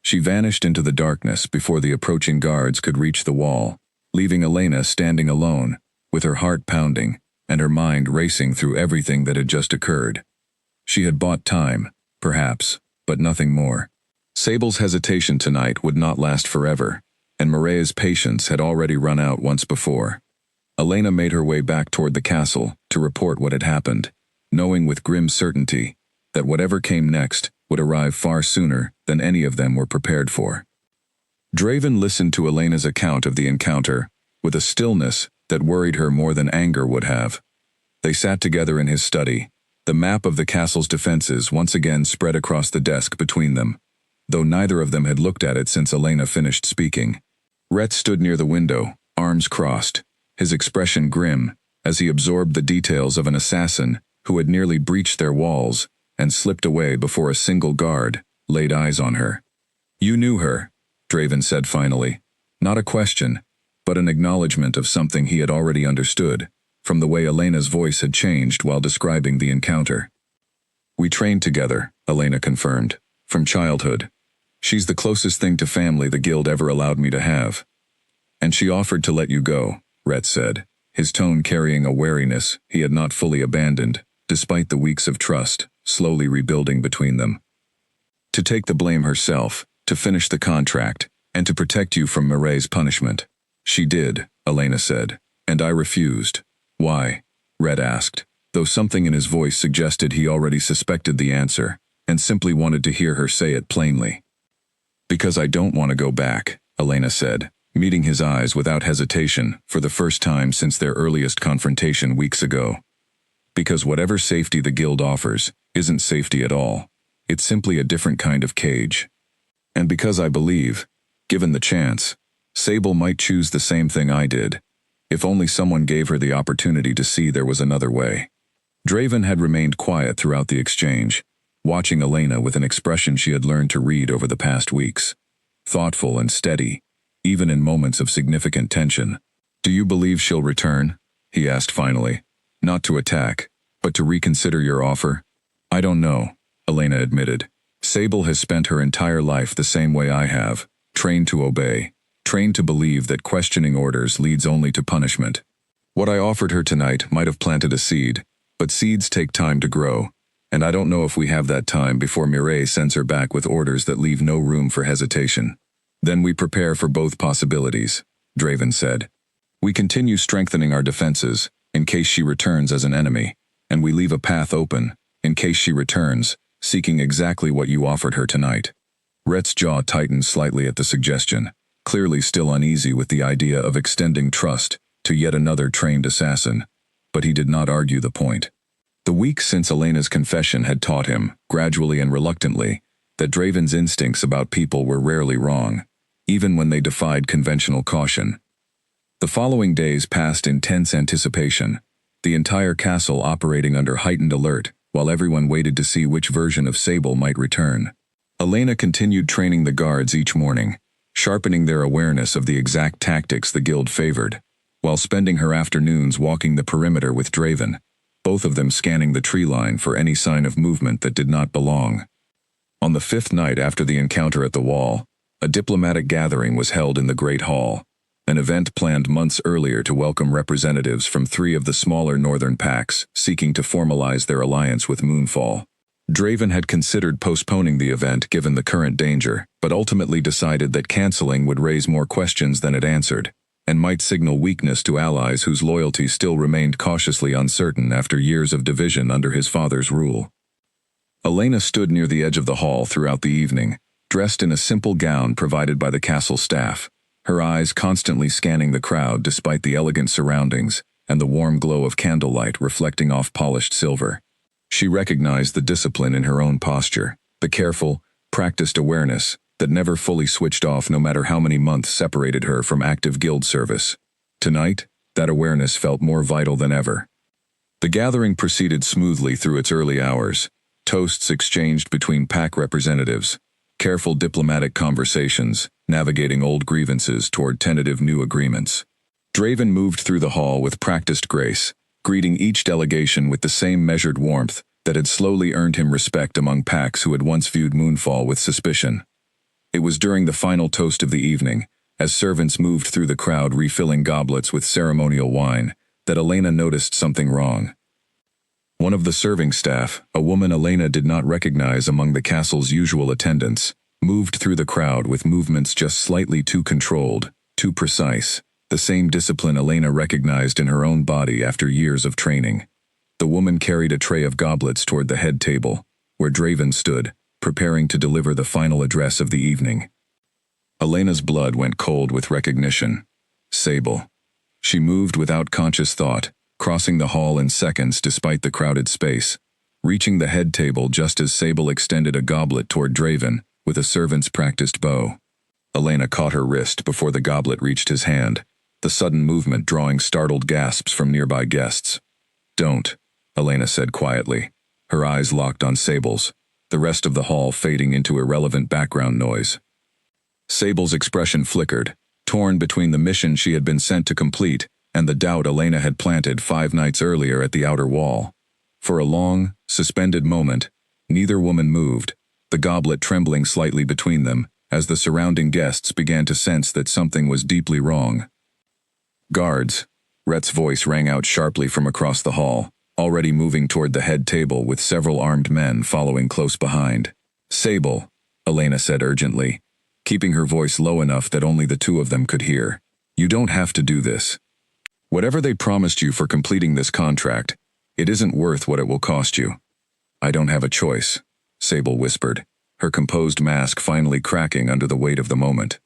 She vanished into the darkness before the approaching guards could reach the wall, leaving Elena standing alone, with her heart pounding and her mind racing through everything that had just occurred. She had bought time, perhaps, but nothing more. Sable's hesitation tonight would not last forever, and Mireille's patience had already run out once before. Elena made her way back toward the castle to report what had happened, knowing with grim certainty that whatever came next would arrive far sooner than any of them were prepared for. Draven listened to Elena's account of the encounter with a stillness that worried her more than anger would have. They sat together in his study, the map of the castle's defenses once again spread across the desk between them, though neither of them had looked at it since Elena finished speaking. Rhett stood near the window, arms crossed, his expression grim, as he absorbed the details of an assassin who had nearly breached their walls and slipped away before a single guard laid eyes on her. "You knew her," Draven said finally. Not a question, but an acknowledgement of something he had already understood, from the way Elena's voice had changed while describing the encounter. "We trained together," Elena confirmed, "from childhood. She's the closest thing to family the guild ever allowed me to have." "And she offered to let you go," Rhett said, his tone carrying a wariness he had not fully abandoned, despite the weeks of trust slowly rebuilding between them. "To take the blame herself, to finish the contract, and to protect you from Mireille's punishment." "She did," Elena said, "and I refused." "Why?" Rhett asked, though something in his voice suggested he already suspected the answer, and simply wanted to hear her say it plainly. "Because I don't want to go back," Elena said, meeting his eyes without hesitation for the first time since their earliest confrontation weeks ago. "Because whatever safety the guild offers isn't safety at all. It's simply a different kind of cage. And because I believe, given the chance, Sable might choose the same thing I did, if only someone gave her the opportunity to see there was another way." Draven had remained quiet throughout the exchange, watching Elena with an expression she had learned to read over the past weeks. Thoughtful and steady, even in moments of significant tension. "Do you believe she'll return?" he asked finally. "Not to attack, but to reconsider your offer?" "I don't know," Elena admitted. "Sable has spent her entire life the same way I have, trained to obey, trained to believe that questioning orders leads only to punishment. What I offered her tonight might have planted a seed, but seeds take time to grow, and I don't know if we have that time before Mireille sends her back with orders that leave no room for hesitation." "Then we prepare for both possibilities," Draven said. "We continue strengthening our defenses, in case she returns as an enemy, and we leave a path open, in case she returns, seeking exactly what you offered her tonight." Rhett's jaw tightened slightly at the suggestion, clearly still uneasy with the idea of extending trust to yet another trained assassin, but he did not argue the point. The weeks since Elena's confession had taught him, gradually and reluctantly, that Draven's instincts about people were rarely wrong, even when they defied conventional caution. The following days passed in tense anticipation, the entire castle operating under heightened alert, while everyone waited to see which version of Sable might return. Elena continued training the guards each morning, sharpening their awareness of the exact tactics the guild favored, while spending her afternoons walking the perimeter with Draven, both of them scanning the tree line for any sign of movement that did not belong. On the 5th night after the encounter at the wall, a diplomatic gathering was held in the Great Hall, an event planned months earlier to welcome representatives from 3 of the smaller northern packs seeking to formalize their alliance with Moonfall. Draven had considered postponing the event given the current danger, but ultimately decided that canceling would raise more questions than it answered, and might signal weakness to allies whose loyalty still remained cautiously uncertain after years of division under his father's rule. Elena stood near the edge of the hall throughout the evening, dressed in a simple gown provided by the castle staff, her eyes constantly scanning the crowd despite the elegant surroundings and the warm glow of candlelight reflecting off polished silver. She recognized the discipline in her own posture, the careful, practiced awareness that never fully switched off no matter how many months separated her from active guild service. Tonight, that awareness felt more vital than ever. The gathering proceeded smoothly through its early hours, toasts exchanged between pack representatives, careful diplomatic conversations, navigating old grievances toward tentative new agreements. Draven moved through the hall with practiced grace, greeting each delegation with the same measured warmth that had slowly earned him respect among packs who had once viewed Moonfall with suspicion. It was during the final toast of the evening, as servants moved through the crowd refilling goblets with ceremonial wine, that Elena noticed something wrong. One of the serving staff, a woman Elena did not recognize among the castle's usual attendants, moved through the crowd with movements just slightly too controlled, too precise, the same discipline Elena recognized in her own body after years of training. The woman carried a tray of goblets toward the head table, where Draven stood, preparing to deliver the final address of the evening. Elena's blood went cold with recognition. Sable. She moved without conscious thought, crossing the hall in seconds despite the crowded space, reaching the head table just as Sable extended a goblet toward Draven with a servant's practiced bow. Elena caught her wrist before the goblet reached his hand, the sudden movement drawing startled gasps from nearby guests. "Don't," Elena said quietly, her eyes locked on Sable's, the rest of the hall fading into irrelevant background noise. Sable's expression flickered, torn between the mission she had been sent to complete and the doubt Elena had planted 5 nights earlier at the outer wall. For a long, suspended moment, neither woman moved, the goblet trembling slightly between them, as the surrounding guests began to sense that something was deeply wrong. "Guards," Rhett's voice rang out sharply from across the hall, already moving toward the head table with several armed men following close behind. "Sable," Elena said urgently, keeping her voice low enough that only the 2 of them could hear. "You don't have to do this. Whatever they promised you for completing this contract, It isn't worth what it will cost you. I don't have a choice, Sable whispered, her composed mask finally cracking under the weight of the moment.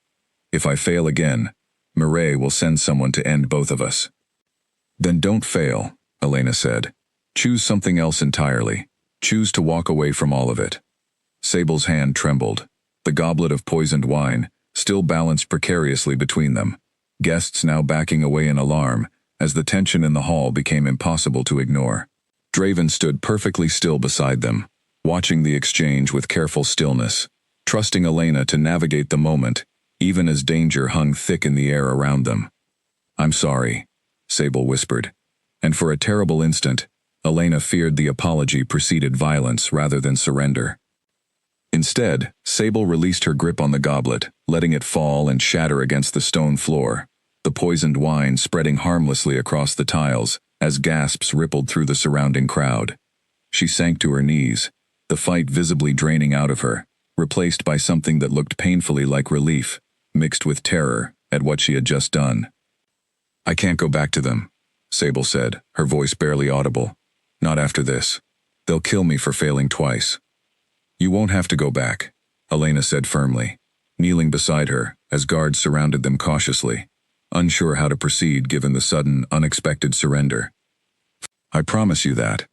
If I fail again, Mireille will send someone to end both of us. Then don't fail, Elena said. Choose something else entirely. Choose to walk away from all of it. Sable's hand trembled. The goblet of poisoned wine still balanced precariously between them, guests now backing away in alarm as the tension in the hall became impossible to ignore. Draven stood perfectly still beside them, watching the exchange with careful stillness, trusting Elena to navigate the moment, even as danger hung thick in the air around them. I'm sorry, Sable whispered, and for a terrible instant, Elena feared the apology preceded violence rather than surrender. Instead, Sable released her grip on the goblet, letting it fall and shatter against the stone floor, the poisoned wine spreading harmlessly across the tiles as gasps rippled through the surrounding crowd. She sank to her knees, the fight visibly draining out of her, replaced by something that looked painfully like relief, mixed with terror at what she had just done. I can't go back to them, Sable said, her voice barely audible. Not after this. They'll kill me for failing twice. You won't have to go back, Elena said firmly, kneeling beside her as guards surrounded them cautiously, unsure how to proceed given the sudden, unexpected surrender. I promise you that.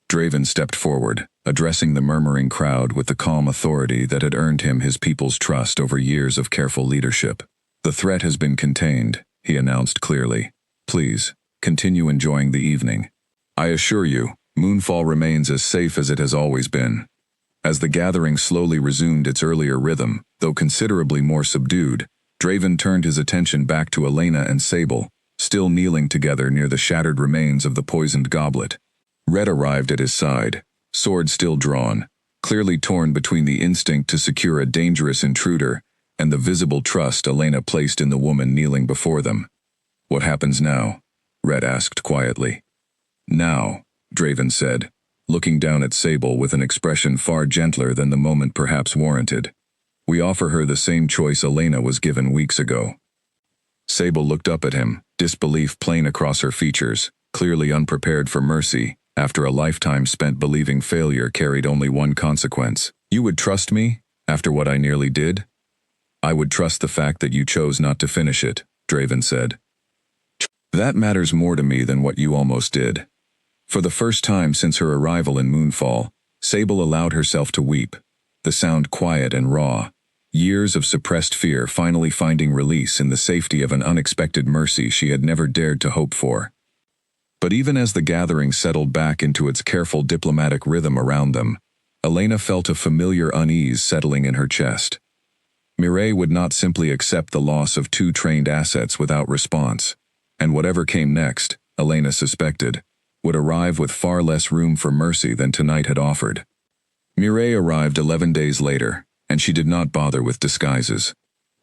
Draven stepped forward, addressing the murmuring crowd with the calm authority that had earned him his people's trust over years of careful leadership. The threat has been contained, he announced clearly. Please, continue enjoying the evening. I assure you, Moonfall remains as safe as it has always been. As the gathering slowly resumed its earlier rhythm, though considerably more subdued, Draven turned his attention back to Elena and Sable, still kneeling together near the shattered remains of the poisoned goblet. Red arrived at his side, sword still drawn, clearly torn between the instinct to secure a dangerous intruder and the visible trust Elena placed in the woman kneeling before them. What happens now? Red asked quietly. Now, Draven said, looking down at Sable with an expression far gentler than the moment perhaps warranted. We offer her the same choice Elena was given weeks ago. Sable looked up at him, disbelief plain across her features, clearly unprepared for mercy, after a lifetime spent believing failure carried only one consequence. You would trust me, after what I nearly did? I would trust the fact that you chose not to finish it, Draven said. That matters more to me than what you almost did. For the first time since her arrival in Moonfall, Sable allowed herself to weep, the sound quiet and raw, years of suppressed fear finally finding release in the safety of an unexpected mercy she had never dared to hope for. But even as the gathering settled back into its careful diplomatic rhythm around them, Elena felt a familiar unease settling in her chest. Mireille would not simply accept the loss of two trained assets without response, and whatever came next, Elena suspected, would arrive with far less room for mercy than tonight had offered. Mireille arrived 11 days later, and she did not bother with disguises.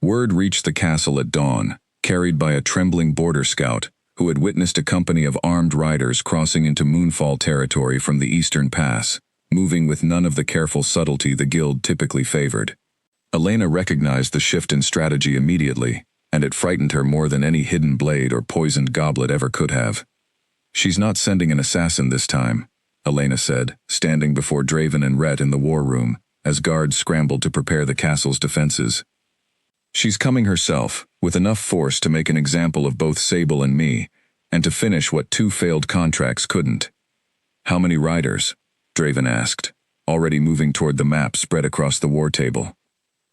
Word reached the castle at dawn, carried by a trembling border scout who had witnessed a company of armed riders crossing into Moonfall territory from the eastern pass, moving with none of the careful subtlety the guild typically favored. Elena recognized the shift in strategy immediately, and it frightened her more than any hidden blade or poisoned goblet ever could have. She's not sending an assassin this time, Elena said, standing before Draven and Rhett in the war room, as guards scrambled to prepare the castle's defenses. She's coming herself, with enough force to make an example of both Sable and me, and to finish what two failed contracts couldn't. How many riders? Draven asked, already moving toward the map spread across the war table.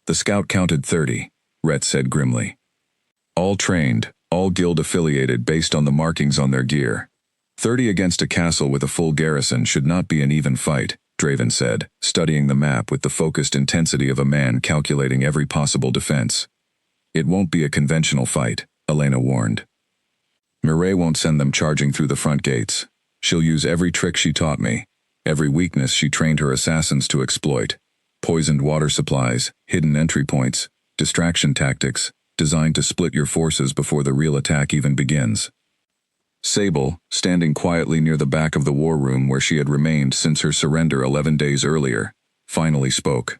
The scout counted 30, Rhett said grimly. All trained, all guild-affiliated based on the markings on their gear. 30 against a castle with a full garrison should not be an even fight, Draven said, studying the map with the focused intensity of a man calculating every possible defense. It won't be a conventional fight, Elena warned. Mireille won't send them charging through the front gates. She'll use every trick she taught me, every weakness she trained her assassins to exploit. Poisoned water supplies, hidden entry points, distraction tactics, designed to split your forces before the real attack even begins. Sable, standing quietly near the back of the war room where she had remained since her surrender 11 days earlier, finally spoke.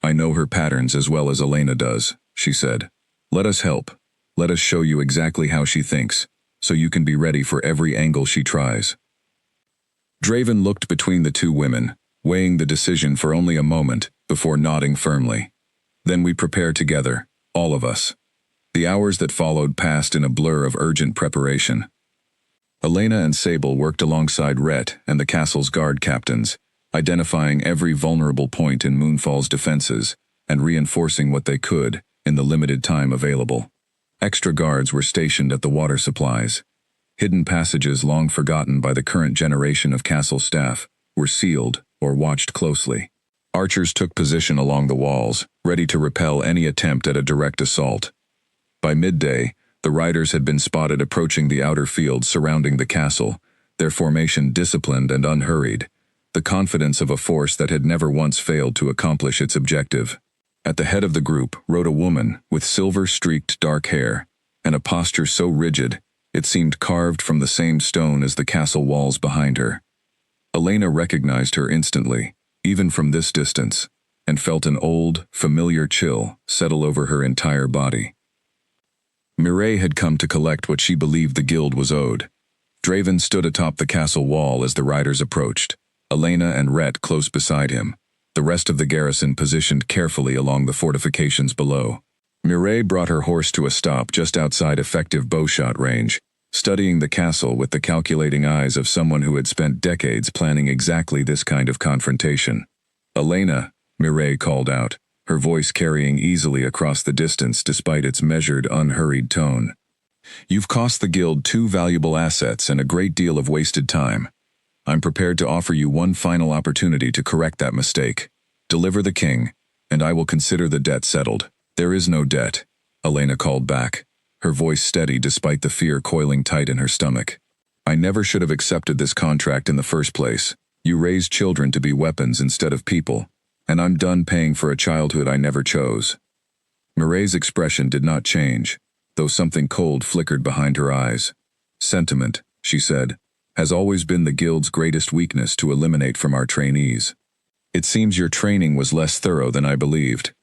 I know her patterns as well as Elena does, she said. Let us help. Let us show you exactly how she thinks, so you can be ready for every angle she tries. Draven looked between the two women, weighing the decision for only a moment before nodding firmly. Then we prepare together, all of us. The hours that followed passed in a blur of urgent preparation. Elena and Sable worked alongside Rhett and the castle's guard captains, identifying every vulnerable point in Moonfall's defenses and reinforcing what they could in the limited time available. Extra guards were stationed at the water supplies. Hidden passages long forgotten by the current generation of castle staff were sealed or watched closely. Archers took position along the walls, ready to repel any attempt at a direct assault. By midday, the riders had been spotted approaching the outer field surrounding the castle, their formation disciplined and unhurried, the confidence of a force that had never once failed to accomplish its objective. At the head of the group rode a woman with silver-streaked dark hair, and a posture so rigid it seemed carved from the same stone as the castle walls behind her. Elena recognized her instantly, even from this distance, and felt an old, familiar chill settle over her entire body. Mireille had come to collect what she believed the guild was owed. Draven stood atop the castle wall as the riders approached, Elena and Rhett close beside him, the rest of the garrison positioned carefully along the fortifications below. Mireille brought her horse to a stop just outside effective bowshot range, studying the castle with the calculating eyes of someone who had spent decades planning exactly this kind of confrontation. "Elena," Mireille called out, her voice carrying easily across the distance despite its measured, unhurried tone. "You've cost the guild 2 valuable assets and a great deal of wasted time. I'm prepared to offer you one final opportunity to correct that mistake. Deliver the king, and I will consider the debt settled." "There is no debt," Elena called back, her voice steady despite the fear coiling tight in her stomach. "I never should have accepted this contract in the first place. You raised children to be weapons instead of people, and I'm done paying for a childhood I never chose." Mireille's expression did not change, though something cold flickered behind her eyes. "Sentiment," she said, "has always been the guild's greatest weakness to eliminate from our trainees. It seems your training was less thorough than I believed.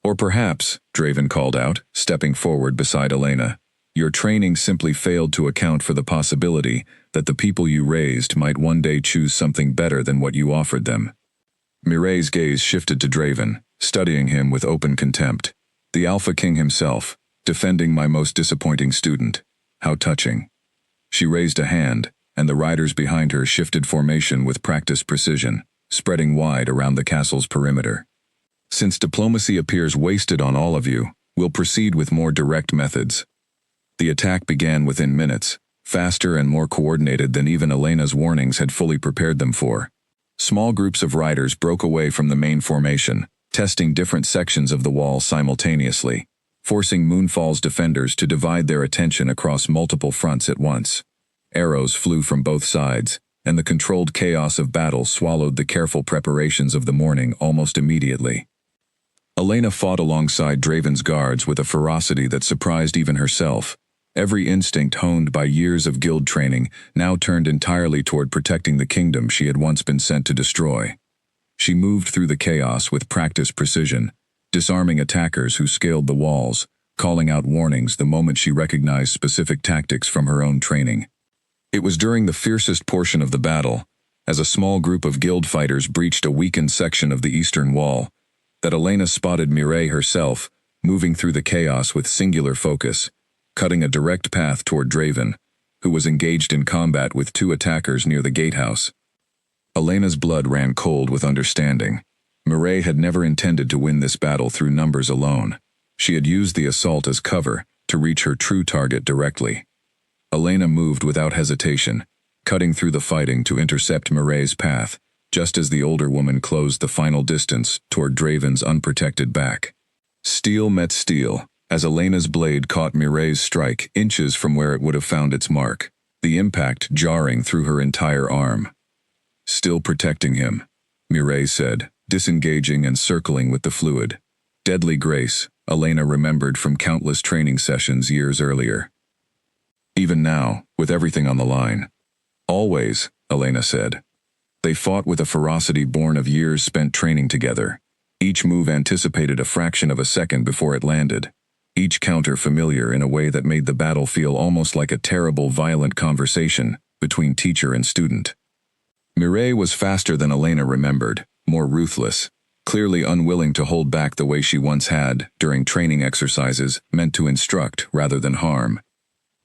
Or perhaps," Draven called out, stepping forward beside Elena, "your training simply failed to account for the possibility that the people you raised might one day choose something better than what you offered them." Mireille's gaze shifted to Draven, studying him with open contempt. "The Alpha King himself, defending my most disappointing student. How touching." She raised a hand, and the riders behind her shifted formation with practiced precision, spreading wide around the castle's perimeter. "Since diplomacy appears wasted on all of you, we'll proceed with more direct methods." The attack began within minutes, faster and more coordinated than even Elena's warnings had fully prepared them for. Small groups of riders broke away from the main formation, testing different sections of the wall simultaneously, forcing Moonfall's defenders to divide their attention across multiple fronts at once. Arrows flew from both sides, and the controlled chaos of battle swallowed the careful preparations of the morning almost immediately. Elena fought alongside Draven's guards with a ferocity that surprised even herself, every instinct honed by years of guild training now turned entirely toward protecting the kingdom she had once been sent to destroy. She moved through the chaos with practiced precision, disarming attackers who scaled the walls, calling out warnings the moment she recognized specific tactics from her own training. It was during the fiercest portion of the battle, as a small group of guild fighters breached a weakened section of the eastern wall, that Elena spotted Mireille herself, moving through the chaos with singular focus, cutting a direct path toward Draven, who was engaged in combat with 2 attackers near the gatehouse. Elena's blood ran cold with understanding. Mireille had never intended to win this battle through numbers alone. She had used the assault as cover to reach her true target directly. Elena moved without hesitation, cutting through the fighting to intercept Mireille's path, just as the older woman closed the final distance toward Draven's unprotected back. Steel met steel, as Elena's blade caught Mireille's strike inches from where it would have found its mark, the impact jarring through her entire arm. "Still protecting him," Mireille said, disengaging and circling with the fluid. Deadly grace, Elena remembered from countless training sessions years earlier. Even now, with everything on the line. "Always," Elena said. They fought with a ferocity born of years spent training together. Each move anticipated a fraction of a second before it landed. Each counter familiar in a way that made the battle feel almost like a terrible, violent conversation between teacher and student. Mireille was faster than Elena remembered, more ruthless, clearly unwilling to hold back the way she once had during training exercises meant to instruct rather than harm.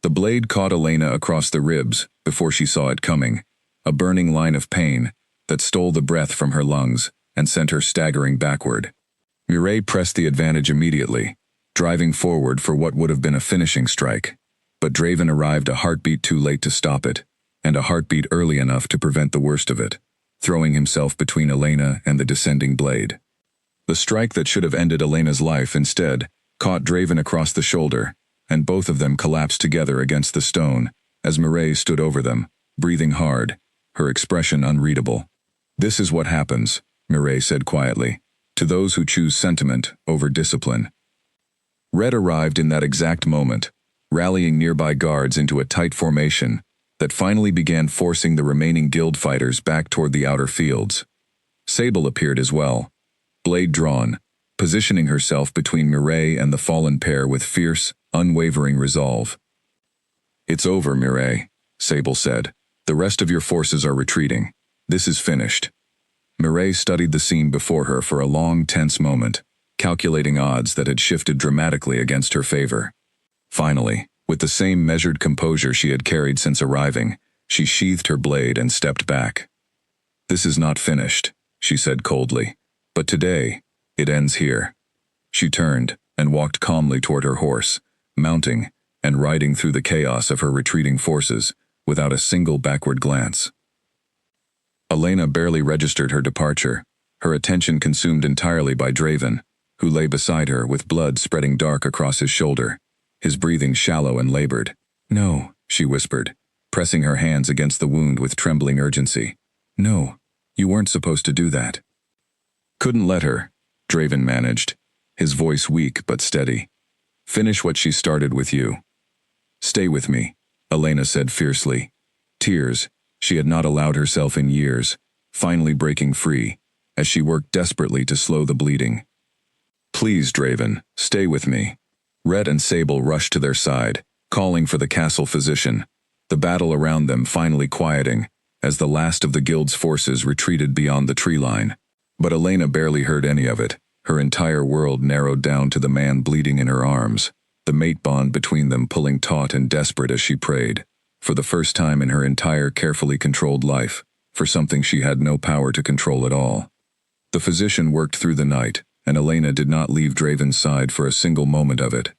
The blade caught Elena across the ribs before she saw it coming, a burning line of pain that stole the breath from her lungs and sent her staggering backward. Mireille pressed the advantage immediately, driving forward for what would have been a finishing strike, but Draven arrived a heartbeat too late to stop it, and a heartbeat early enough to prevent the worst of it, throwing himself between Elena and the descending blade. The strike that should have ended Elena's life instead caught Draven across the shoulder, and both of them collapsed together against the stone as Mireille stood over them, breathing hard, her expression unreadable. "This is what happens," Mireille said quietly, "to those who choose sentiment over discipline." Red arrived in that exact moment, rallying nearby guards into a tight formation that finally began forcing the remaining guild fighters back toward the outer fields. Sable appeared as well, blade drawn, positioning herself between Mireille and the fallen pair with fierce, unwavering resolve. "It's over, Mireille," Sable said. "The rest of your forces are retreating. This is finished." Mireille studied the scene before her for a long, tense moment, calculating odds that had shifted dramatically against her favor. Finally, with the same measured composure she had carried since arriving, she sheathed her blade and stepped back. "This is not finished," she said coldly, "but today, it ends here." She turned and walked calmly toward her horse, mounting and riding through the chaos of her retreating forces without a single backward glance. Elena barely registered her departure, her attention consumed entirely by Draven, who lay beside her with blood spreading dark across his shoulder, his breathing shallow and labored. "No," she whispered, pressing her hands against the wound with trembling urgency. "No, you weren't supposed to do that." "Couldn't let her," Draven managed, his voice weak but steady. "Finish what she started with you." "Stay with me," Elena said fiercely. Tears, she had not allowed herself in years, finally breaking free, as she worked desperately to slow the bleeding. "Please, Draven, stay with me." Red and Sable rushed to their side, calling for the castle physician, the battle around them finally quieting, as the last of the guild's forces retreated beyond the tree line. But Elena barely heard any of it, her entire world narrowed down to the man bleeding in her arms, the mate bond between them pulling taut and desperate as she prayed, for the first time in her entire carefully controlled life, for something she had no power to control at all. The physician worked through the night, and Elena did not leave Draven's side for a single moment of it.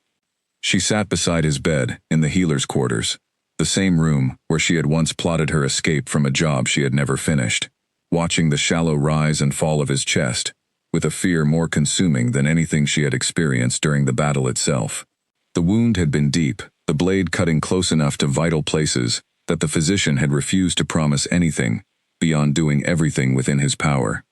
She sat beside his bed in the healer's quarters, the same room where she had once plotted her escape from a job she had never finished, watching the shallow rise and fall of his chest, with a fear more consuming than anything she had experienced during the battle itself. The wound had been deep, the blade cutting close enough to vital places that the physician had refused to promise anything beyond doing everything within his power.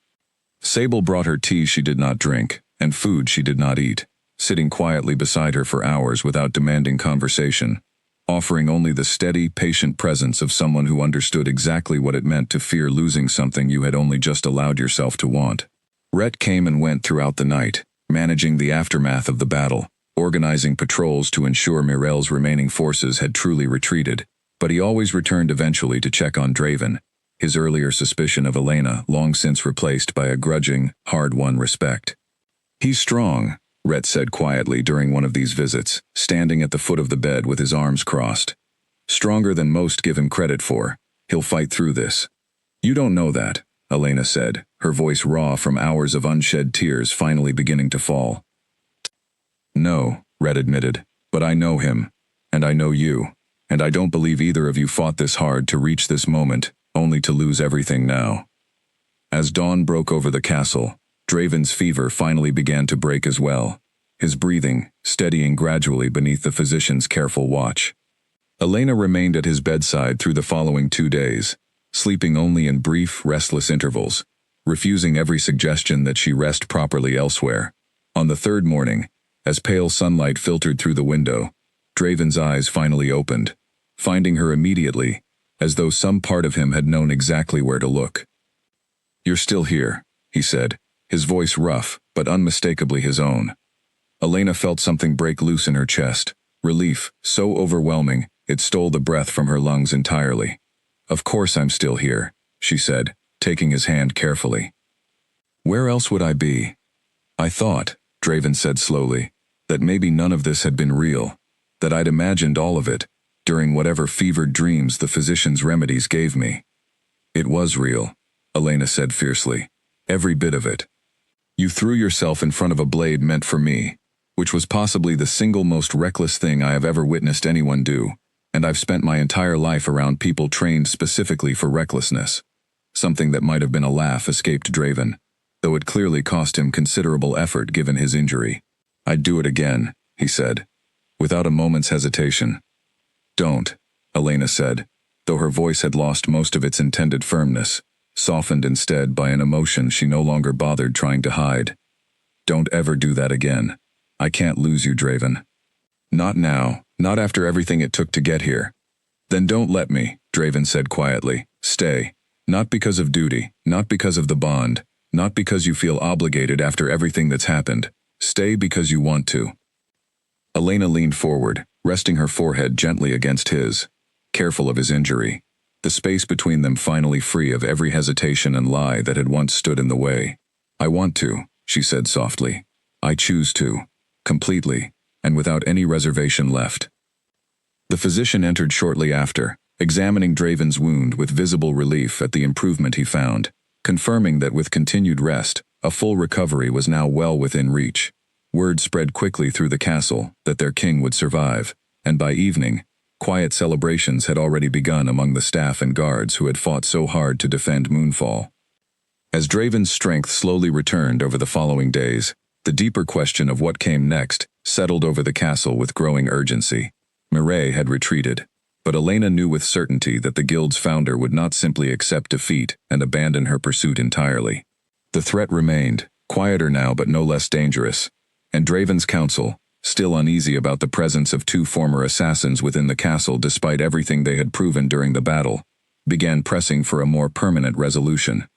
Sable brought her tea she did not drink, and food she did not eat, sitting quietly beside her for hours without demanding conversation, offering only the steady, patient presence of someone who understood exactly what it meant to fear losing something you had only just allowed yourself to want. Rhett came and went throughout the night, managing the aftermath of the battle, organizing patrols to ensure Mireille's remaining forces had truly retreated, but he always returned eventually to check on Draven, his earlier suspicion of Elena long since replaced by a grudging, hard-won respect. "He's strong," Rhett said quietly during one of these visits, standing at the foot of the bed with his arms crossed. "Stronger than most give him credit for. He'll fight through this." "You don't know that," Elena said, her voice raw from hours of unshed tears finally beginning to fall. "No," Rhett admitted, "but I know him, and I know you, and I don't believe either of you fought this hard to reach this moment, only to lose everything now." As dawn broke over the castle, Draven's fever finally began to break as well, his breathing steadying gradually beneath the physician's careful watch. Elena remained at his bedside through the following 2 days, sleeping only in brief, restless intervals, refusing every suggestion that she rest properly elsewhere. On the third morning, as pale sunlight filtered through the window, Draven's eyes finally opened, finding her immediately, as though some part of him had known exactly where to look. "You're still here," he said, his voice rough but unmistakably his own. Elena felt something break loose in her chest, relief so overwhelming it stole the breath from her lungs entirely. "Of course I'm still here," she said, taking his hand carefully. Where else would I be? I thought, Draven said slowly, that maybe none of this had been real, that I'd imagined all of it, during whatever fevered dreams the physician's remedies gave me. It was real, Elena said fiercely. Every bit of it. You threw yourself in front of a blade meant for me, which was possibly the single most reckless thing I have ever witnessed anyone do, and I've spent my entire life around people trained specifically for recklessness. Something that might have been a laugh escaped Draven, though it clearly cost him considerable effort given his injury. I'd do it again, he said, without a moment's hesitation. Don't, Elena said, though her voice had lost most of its intended firmness, softened instead by an emotion she no longer bothered trying to hide. Don't ever do that again. I can't lose you, Draven. Not now, not after everything it took to get here. Then don't let me, Draven said quietly. Stay. Not because of duty, not because of the bond, not because you feel obligated after everything that's happened. Stay because you want to. Elena leaned forward, resting her forehead gently against his, careful of his injury, the space between them finally free of every hesitation and lie that had once stood in the way. I want to, she said softly. I choose to, completely, and without any reservation left. The physician entered shortly after, examining Draven's wound with visible relief at the improvement he found, confirming that with continued rest, a full recovery was now well within reach. Word spread quickly through the castle that their king would survive, and by evening, quiet celebrations had already begun among the staff and guards who had fought so hard to defend Moonfall. As Draven's strength slowly returned over the following days, the deeper question of what came next settled over the castle with growing urgency. Mireille had retreated, but Elena knew with certainty that the guild's founder would not simply accept defeat and abandon her pursuit entirely. The threat remained, quieter now but no less dangerous, and Draven's council, still uneasy about the presence of two former assassins within the castle despite everything they had proven during the battle, began pressing for a more permanent resolution.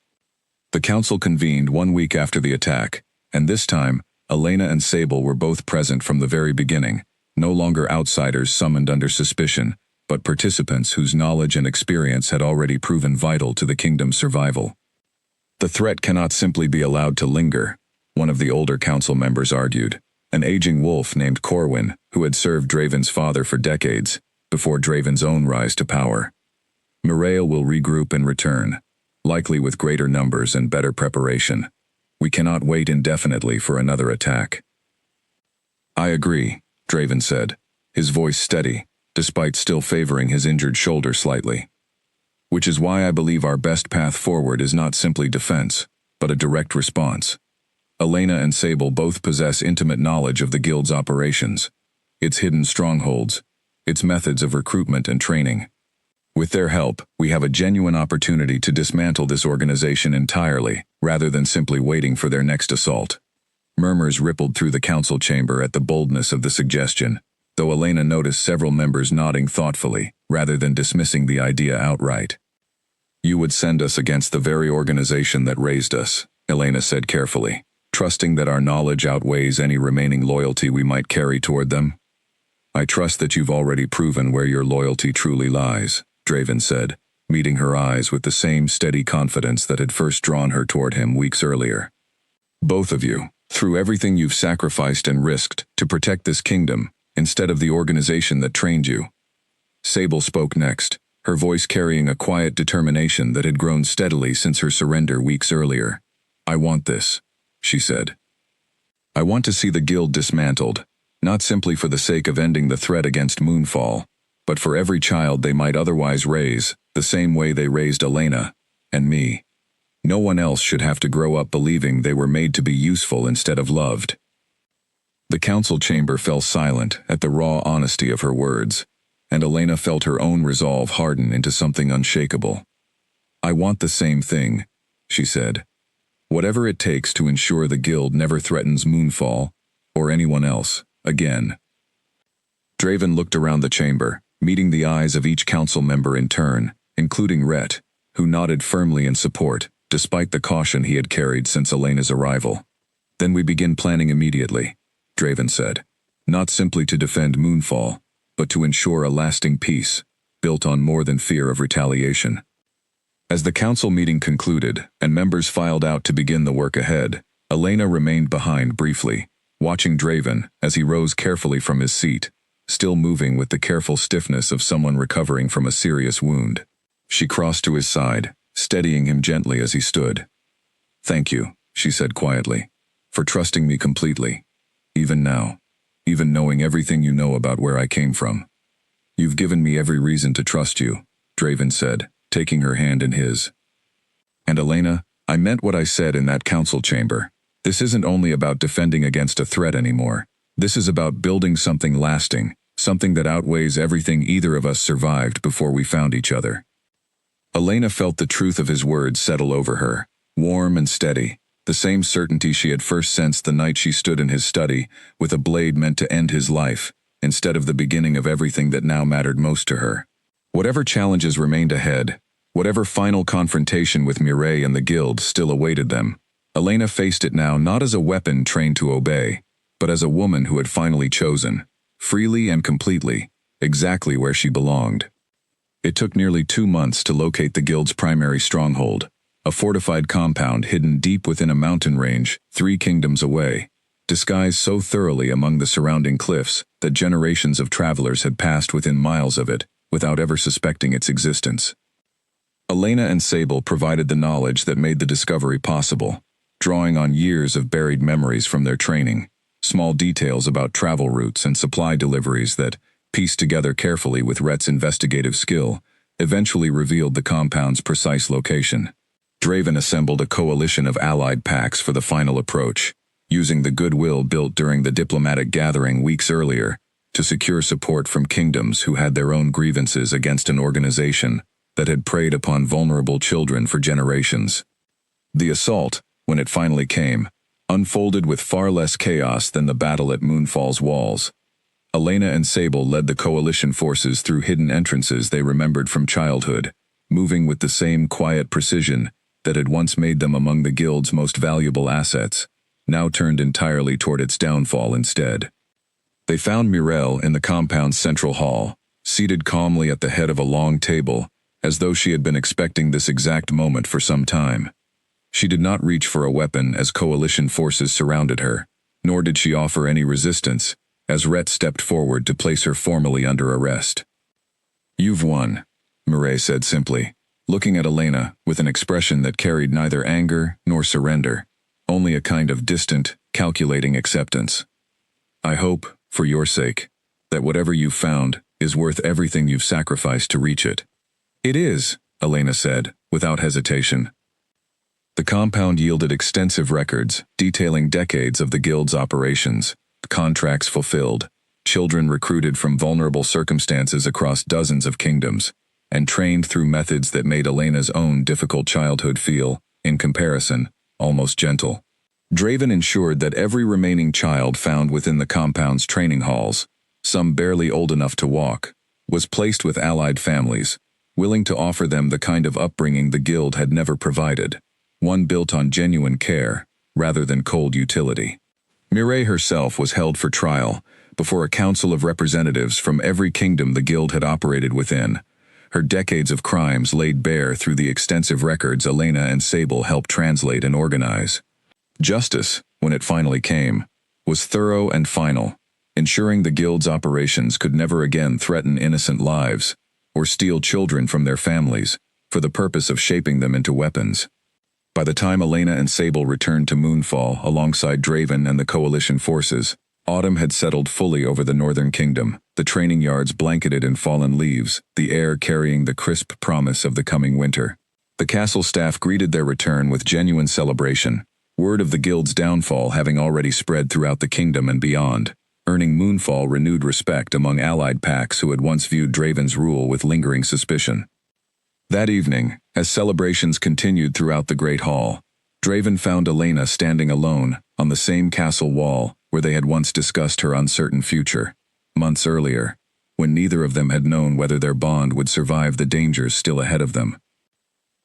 The council convened 1 week after the attack, and this time, Elena and Sable were both present from the very beginning, no longer outsiders summoned under suspicion, but participants whose knowledge and experience had already proven vital to the kingdom's survival. The threat cannot simply be allowed to linger, one of the older council members argued, an aging wolf named Corwin, who had served Draven's father for decades, before Draven's own rise to power. Mireille will regroup and return, likely with greater numbers and better preparation. We cannot wait indefinitely for another attack. I agree, Draven said, his voice steady, despite still favoring his injured shoulder slightly. Which is why I believe our best path forward is not simply defense, but a direct response. Elena and Sable both possess intimate knowledge of the guild's operations, its hidden strongholds, its methods of recruitment and training. With their help, we have a genuine opportunity to dismantle this organization entirely, rather than simply waiting for their next assault. Murmurs rippled through the council chamber at the boldness of the suggestion, though Elena noticed several members nodding thoughtfully, rather than dismissing the idea outright. You would send us against the very organization that raised us, Elena said carefully, trusting that our knowledge outweighs any remaining loyalty we might carry toward them. I trust that you've already proven where your loyalty truly lies, Draven said, meeting her eyes with the same steady confidence that had first drawn her toward him weeks earlier. Both of you, through everything you've sacrificed and risked to protect this kingdom, instead of the organization that trained you. Sable spoke next, her voice carrying a quiet determination that had grown steadily since her surrender weeks earlier. I want this, she said. I want to see the guild dismantled, not simply for the sake of ending the threat against Moonfall, but for every child they might otherwise raise, the same way they raised Elena, and me. No one else should have to grow up believing they were made to be useful instead of loved. The council chamber fell silent at the raw honesty of her words, and Elena felt her own resolve harden into something unshakable. I want the same thing, she said. Whatever it takes to ensure the guild never threatens Moonfall, or anyone else, again. Draven looked around the chamber, meeting the eyes of each council member in turn, including Rhett, who nodded firmly in support, despite the caution he had carried since Elena's arrival. Then we begin planning immediately, Draven said, not simply to defend Moonfall, but to ensure a lasting peace, built on more than fear of retaliation. As the council meeting concluded and members filed out to begin the work ahead, Elena remained behind briefly, watching Draven as he rose carefully from his seat, still moving with the careful stiffness of someone recovering from a serious wound. She crossed to his side, steadying him gently as he stood. "Thank you," she said quietly, "for trusting me completely. Even now, even knowing everything you know about where I came from. You've given me every reason to trust you," Draven said, taking her hand in his. "And Elena, I meant what I said in that council chamber. This isn't only about defending against a threat anymore. This is about building something lasting, something that outweighs everything either of us survived before we found each other." Elena felt the truth of his words settle over her, warm and steady, the same certainty she had first sensed the night she stood in his study with a blade meant to end his life, instead of the beginning of everything that now mattered most to her. Whatever challenges remained ahead, whatever final confrontation with Mireille and the Guild still awaited them, Elena faced it now not as a weapon trained to obey, but as a woman who had finally chosen, freely and completely, exactly where she belonged. It took nearly 2 months to locate the Guild's primary stronghold, a fortified compound hidden deep within a mountain range 3 kingdoms away, disguised so thoroughly among the surrounding cliffs that generations of travelers had passed within miles of it without ever suspecting its existence. Elena and Sable provided the knowledge that made the discovery possible, drawing on years of buried memories from their training, small details about travel routes and supply deliveries that, pieced together carefully with Rhett's investigative skill, eventually revealed the compound's precise location. Draven assembled a coalition of allied packs for the final approach, using the goodwill built during the diplomatic gathering weeks earlier to secure support from kingdoms who had their own grievances against an organization that had preyed upon vulnerable children for generations. The assault, when it finally came, unfolded with far less chaos than the battle at Moonfall's walls. Elena and Sable led the coalition forces through hidden entrances they remembered from childhood, moving with the same quiet precision that had once made them among the Guild's most valuable assets, now turned entirely toward its downfall instead. They found Mireille in the compound's central hall, seated calmly at the head of a long table, as though she had been expecting this exact moment for some time. She did not reach for a weapon as coalition forces surrounded her, nor did she offer any resistance, as Rhett stepped forward to place her formally under arrest. "You've won," Mireille said simply, looking at Elena with an expression that carried neither anger nor surrender, only a kind of distant, calculating acceptance. "I hope, for your sake, that whatever you've found is worth everything you've sacrificed to reach it." "It is," Elena said, without hesitation. The compound yielded extensive records detailing decades of the Guild's operations, contracts fulfilled, children recruited from vulnerable circumstances across dozens of kingdoms, and trained through methods that made Elena's own difficult childhood feel, in comparison, almost gentle. Draven ensured that every remaining child found within the compound's training halls, some barely old enough to walk, was placed with allied families, willing to offer them the kind of upbringing the Guild had never provided, one built on genuine care, rather than cold utility. Mireille herself was held for trial before a council of representatives from every kingdom the Guild had operated within, her decades of crimes laid bare through the extensive records Elena and Sable helped translate and organize. Justice, when it finally came, was thorough and final, ensuring the Guild's operations could never again threaten innocent lives or steal children from their families for the purpose of shaping them into weapons. By the time Elena and Sable returned to Moonfall alongside Draven and the coalition forces, autumn had settled fully over the northern kingdom, the training yards blanketed in fallen leaves, the air carrying the crisp promise of the coming winter. The castle staff greeted their return with genuine celebration, word of the Guild's downfall having already spread throughout the kingdom and beyond, earning Moonfall renewed respect among allied packs who had once viewed Draven's rule with lingering suspicion. That evening, as celebrations continued throughout the Great Hall, Draven found Elena standing alone on the same castle wall where they had once discussed her uncertain future, months earlier, when neither of them had known whether their bond would survive the dangers still ahead of them.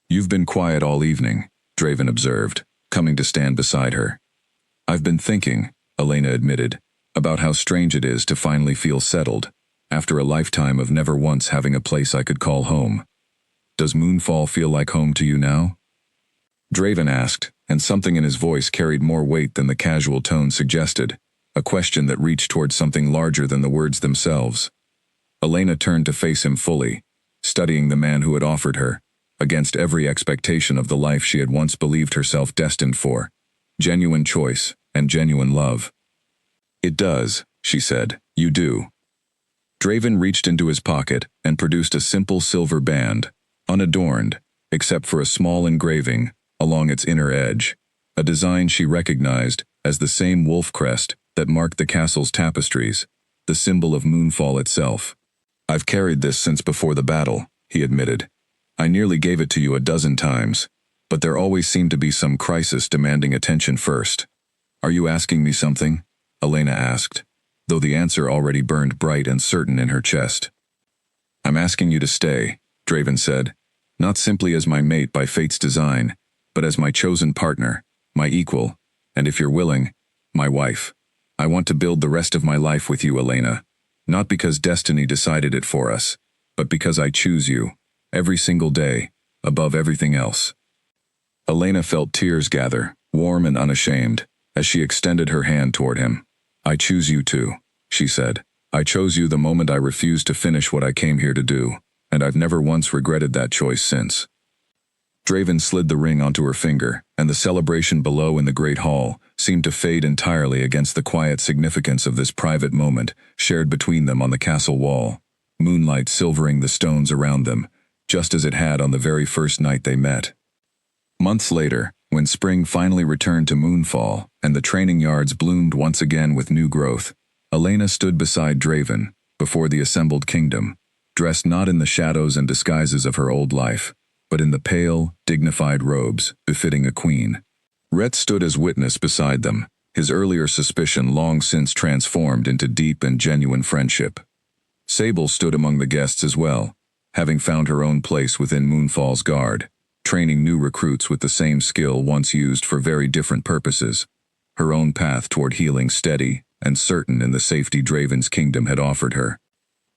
"You've been quiet all evening," Draven observed, coming to stand beside her. "I've been thinking," Elena admitted, "about how strange it is to finally feel settled, after a lifetime of never once having a place I could call home." Does Moonfall feel like home to you now? Draven asked, and something in his voice carried more weight than the casual tone suggested, a question that reached toward something larger than the words themselves. Elena turned to face him fully, studying the man who had offered her, against every expectation of the life she had once believed herself destined for, genuine choice and genuine love. It does, she said, you do. Draven reached into his pocket and produced a simple silver band, unadorned, except for a small engraving along its inner edge, a design she recognized as the same wolf crest that marked the castle's tapestries, the symbol of Moonfall itself. I've carried this since before the battle, he admitted. I nearly gave it to you a dozen times, but there always seemed to be some crisis demanding attention first. Are you asking me something? Elena asked, though the answer already burned bright and certain in her chest. I'm asking you to stay, Draven said, not simply as my mate by fate's design, but as my chosen partner, my equal, and if you're willing, my wife. I want to build the rest of my life with you, Elena, not because destiny decided it for us, but because I choose you, every single day, above everything else. Elena felt tears gather, warm and unashamed, as she extended her hand toward him. I choose you too, she said. I chose you the moment I refused to finish what I came here to do, and I've never once regretted that choice since. Draven slid the ring onto her finger, and the celebration below in the great hall seemed to fade entirely against the quiet significance of this private moment shared between them on the castle wall, moonlight silvering the stones around them, just as it had on the very first night they met. Months later, when spring finally returned to Moonfall and the training yards bloomed once again with new growth, Elena stood beside Draven, before the assembled kingdom, dressed not in the shadows and disguises of her old life, but in the pale, dignified robes befitting a queen. Rhett stood as witness beside them, his earlier suspicion long since transformed into deep and genuine friendship. Sable stood among the guests as well, having found her own place within Moonfall's guard, training new recruits with the same skill once used for very different purposes, her own path toward healing steady and certain in the safety Draven's kingdom had offered her.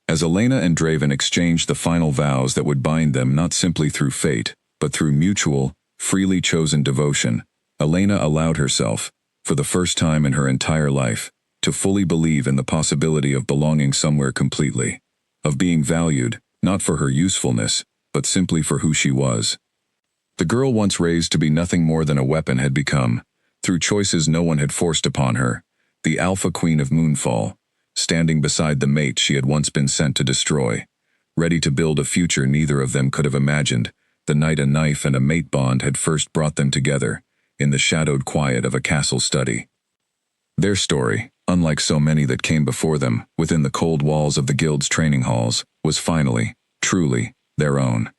As Elena and Draven exchanged the final vows that would bind them not simply through fate, but through mutual, freely chosen devotion, Elena allowed herself, for the first time in her entire life, to fully believe in the possibility of belonging somewhere completely, of being valued, not for her usefulness, but simply for who she was. The girl once raised to be nothing more than a weapon had become, through choices no one had forced upon her, the Alpha Queen of Moonfall, standing beside the mate she had once been sent to destroy, ready to build a future neither of them could have imagined, the night a knife and a mate bond had first brought them together, in the shadowed quiet of a castle study. Their story, unlike so many that came before them, within the cold walls of the guild's training halls, was finally, truly, their own.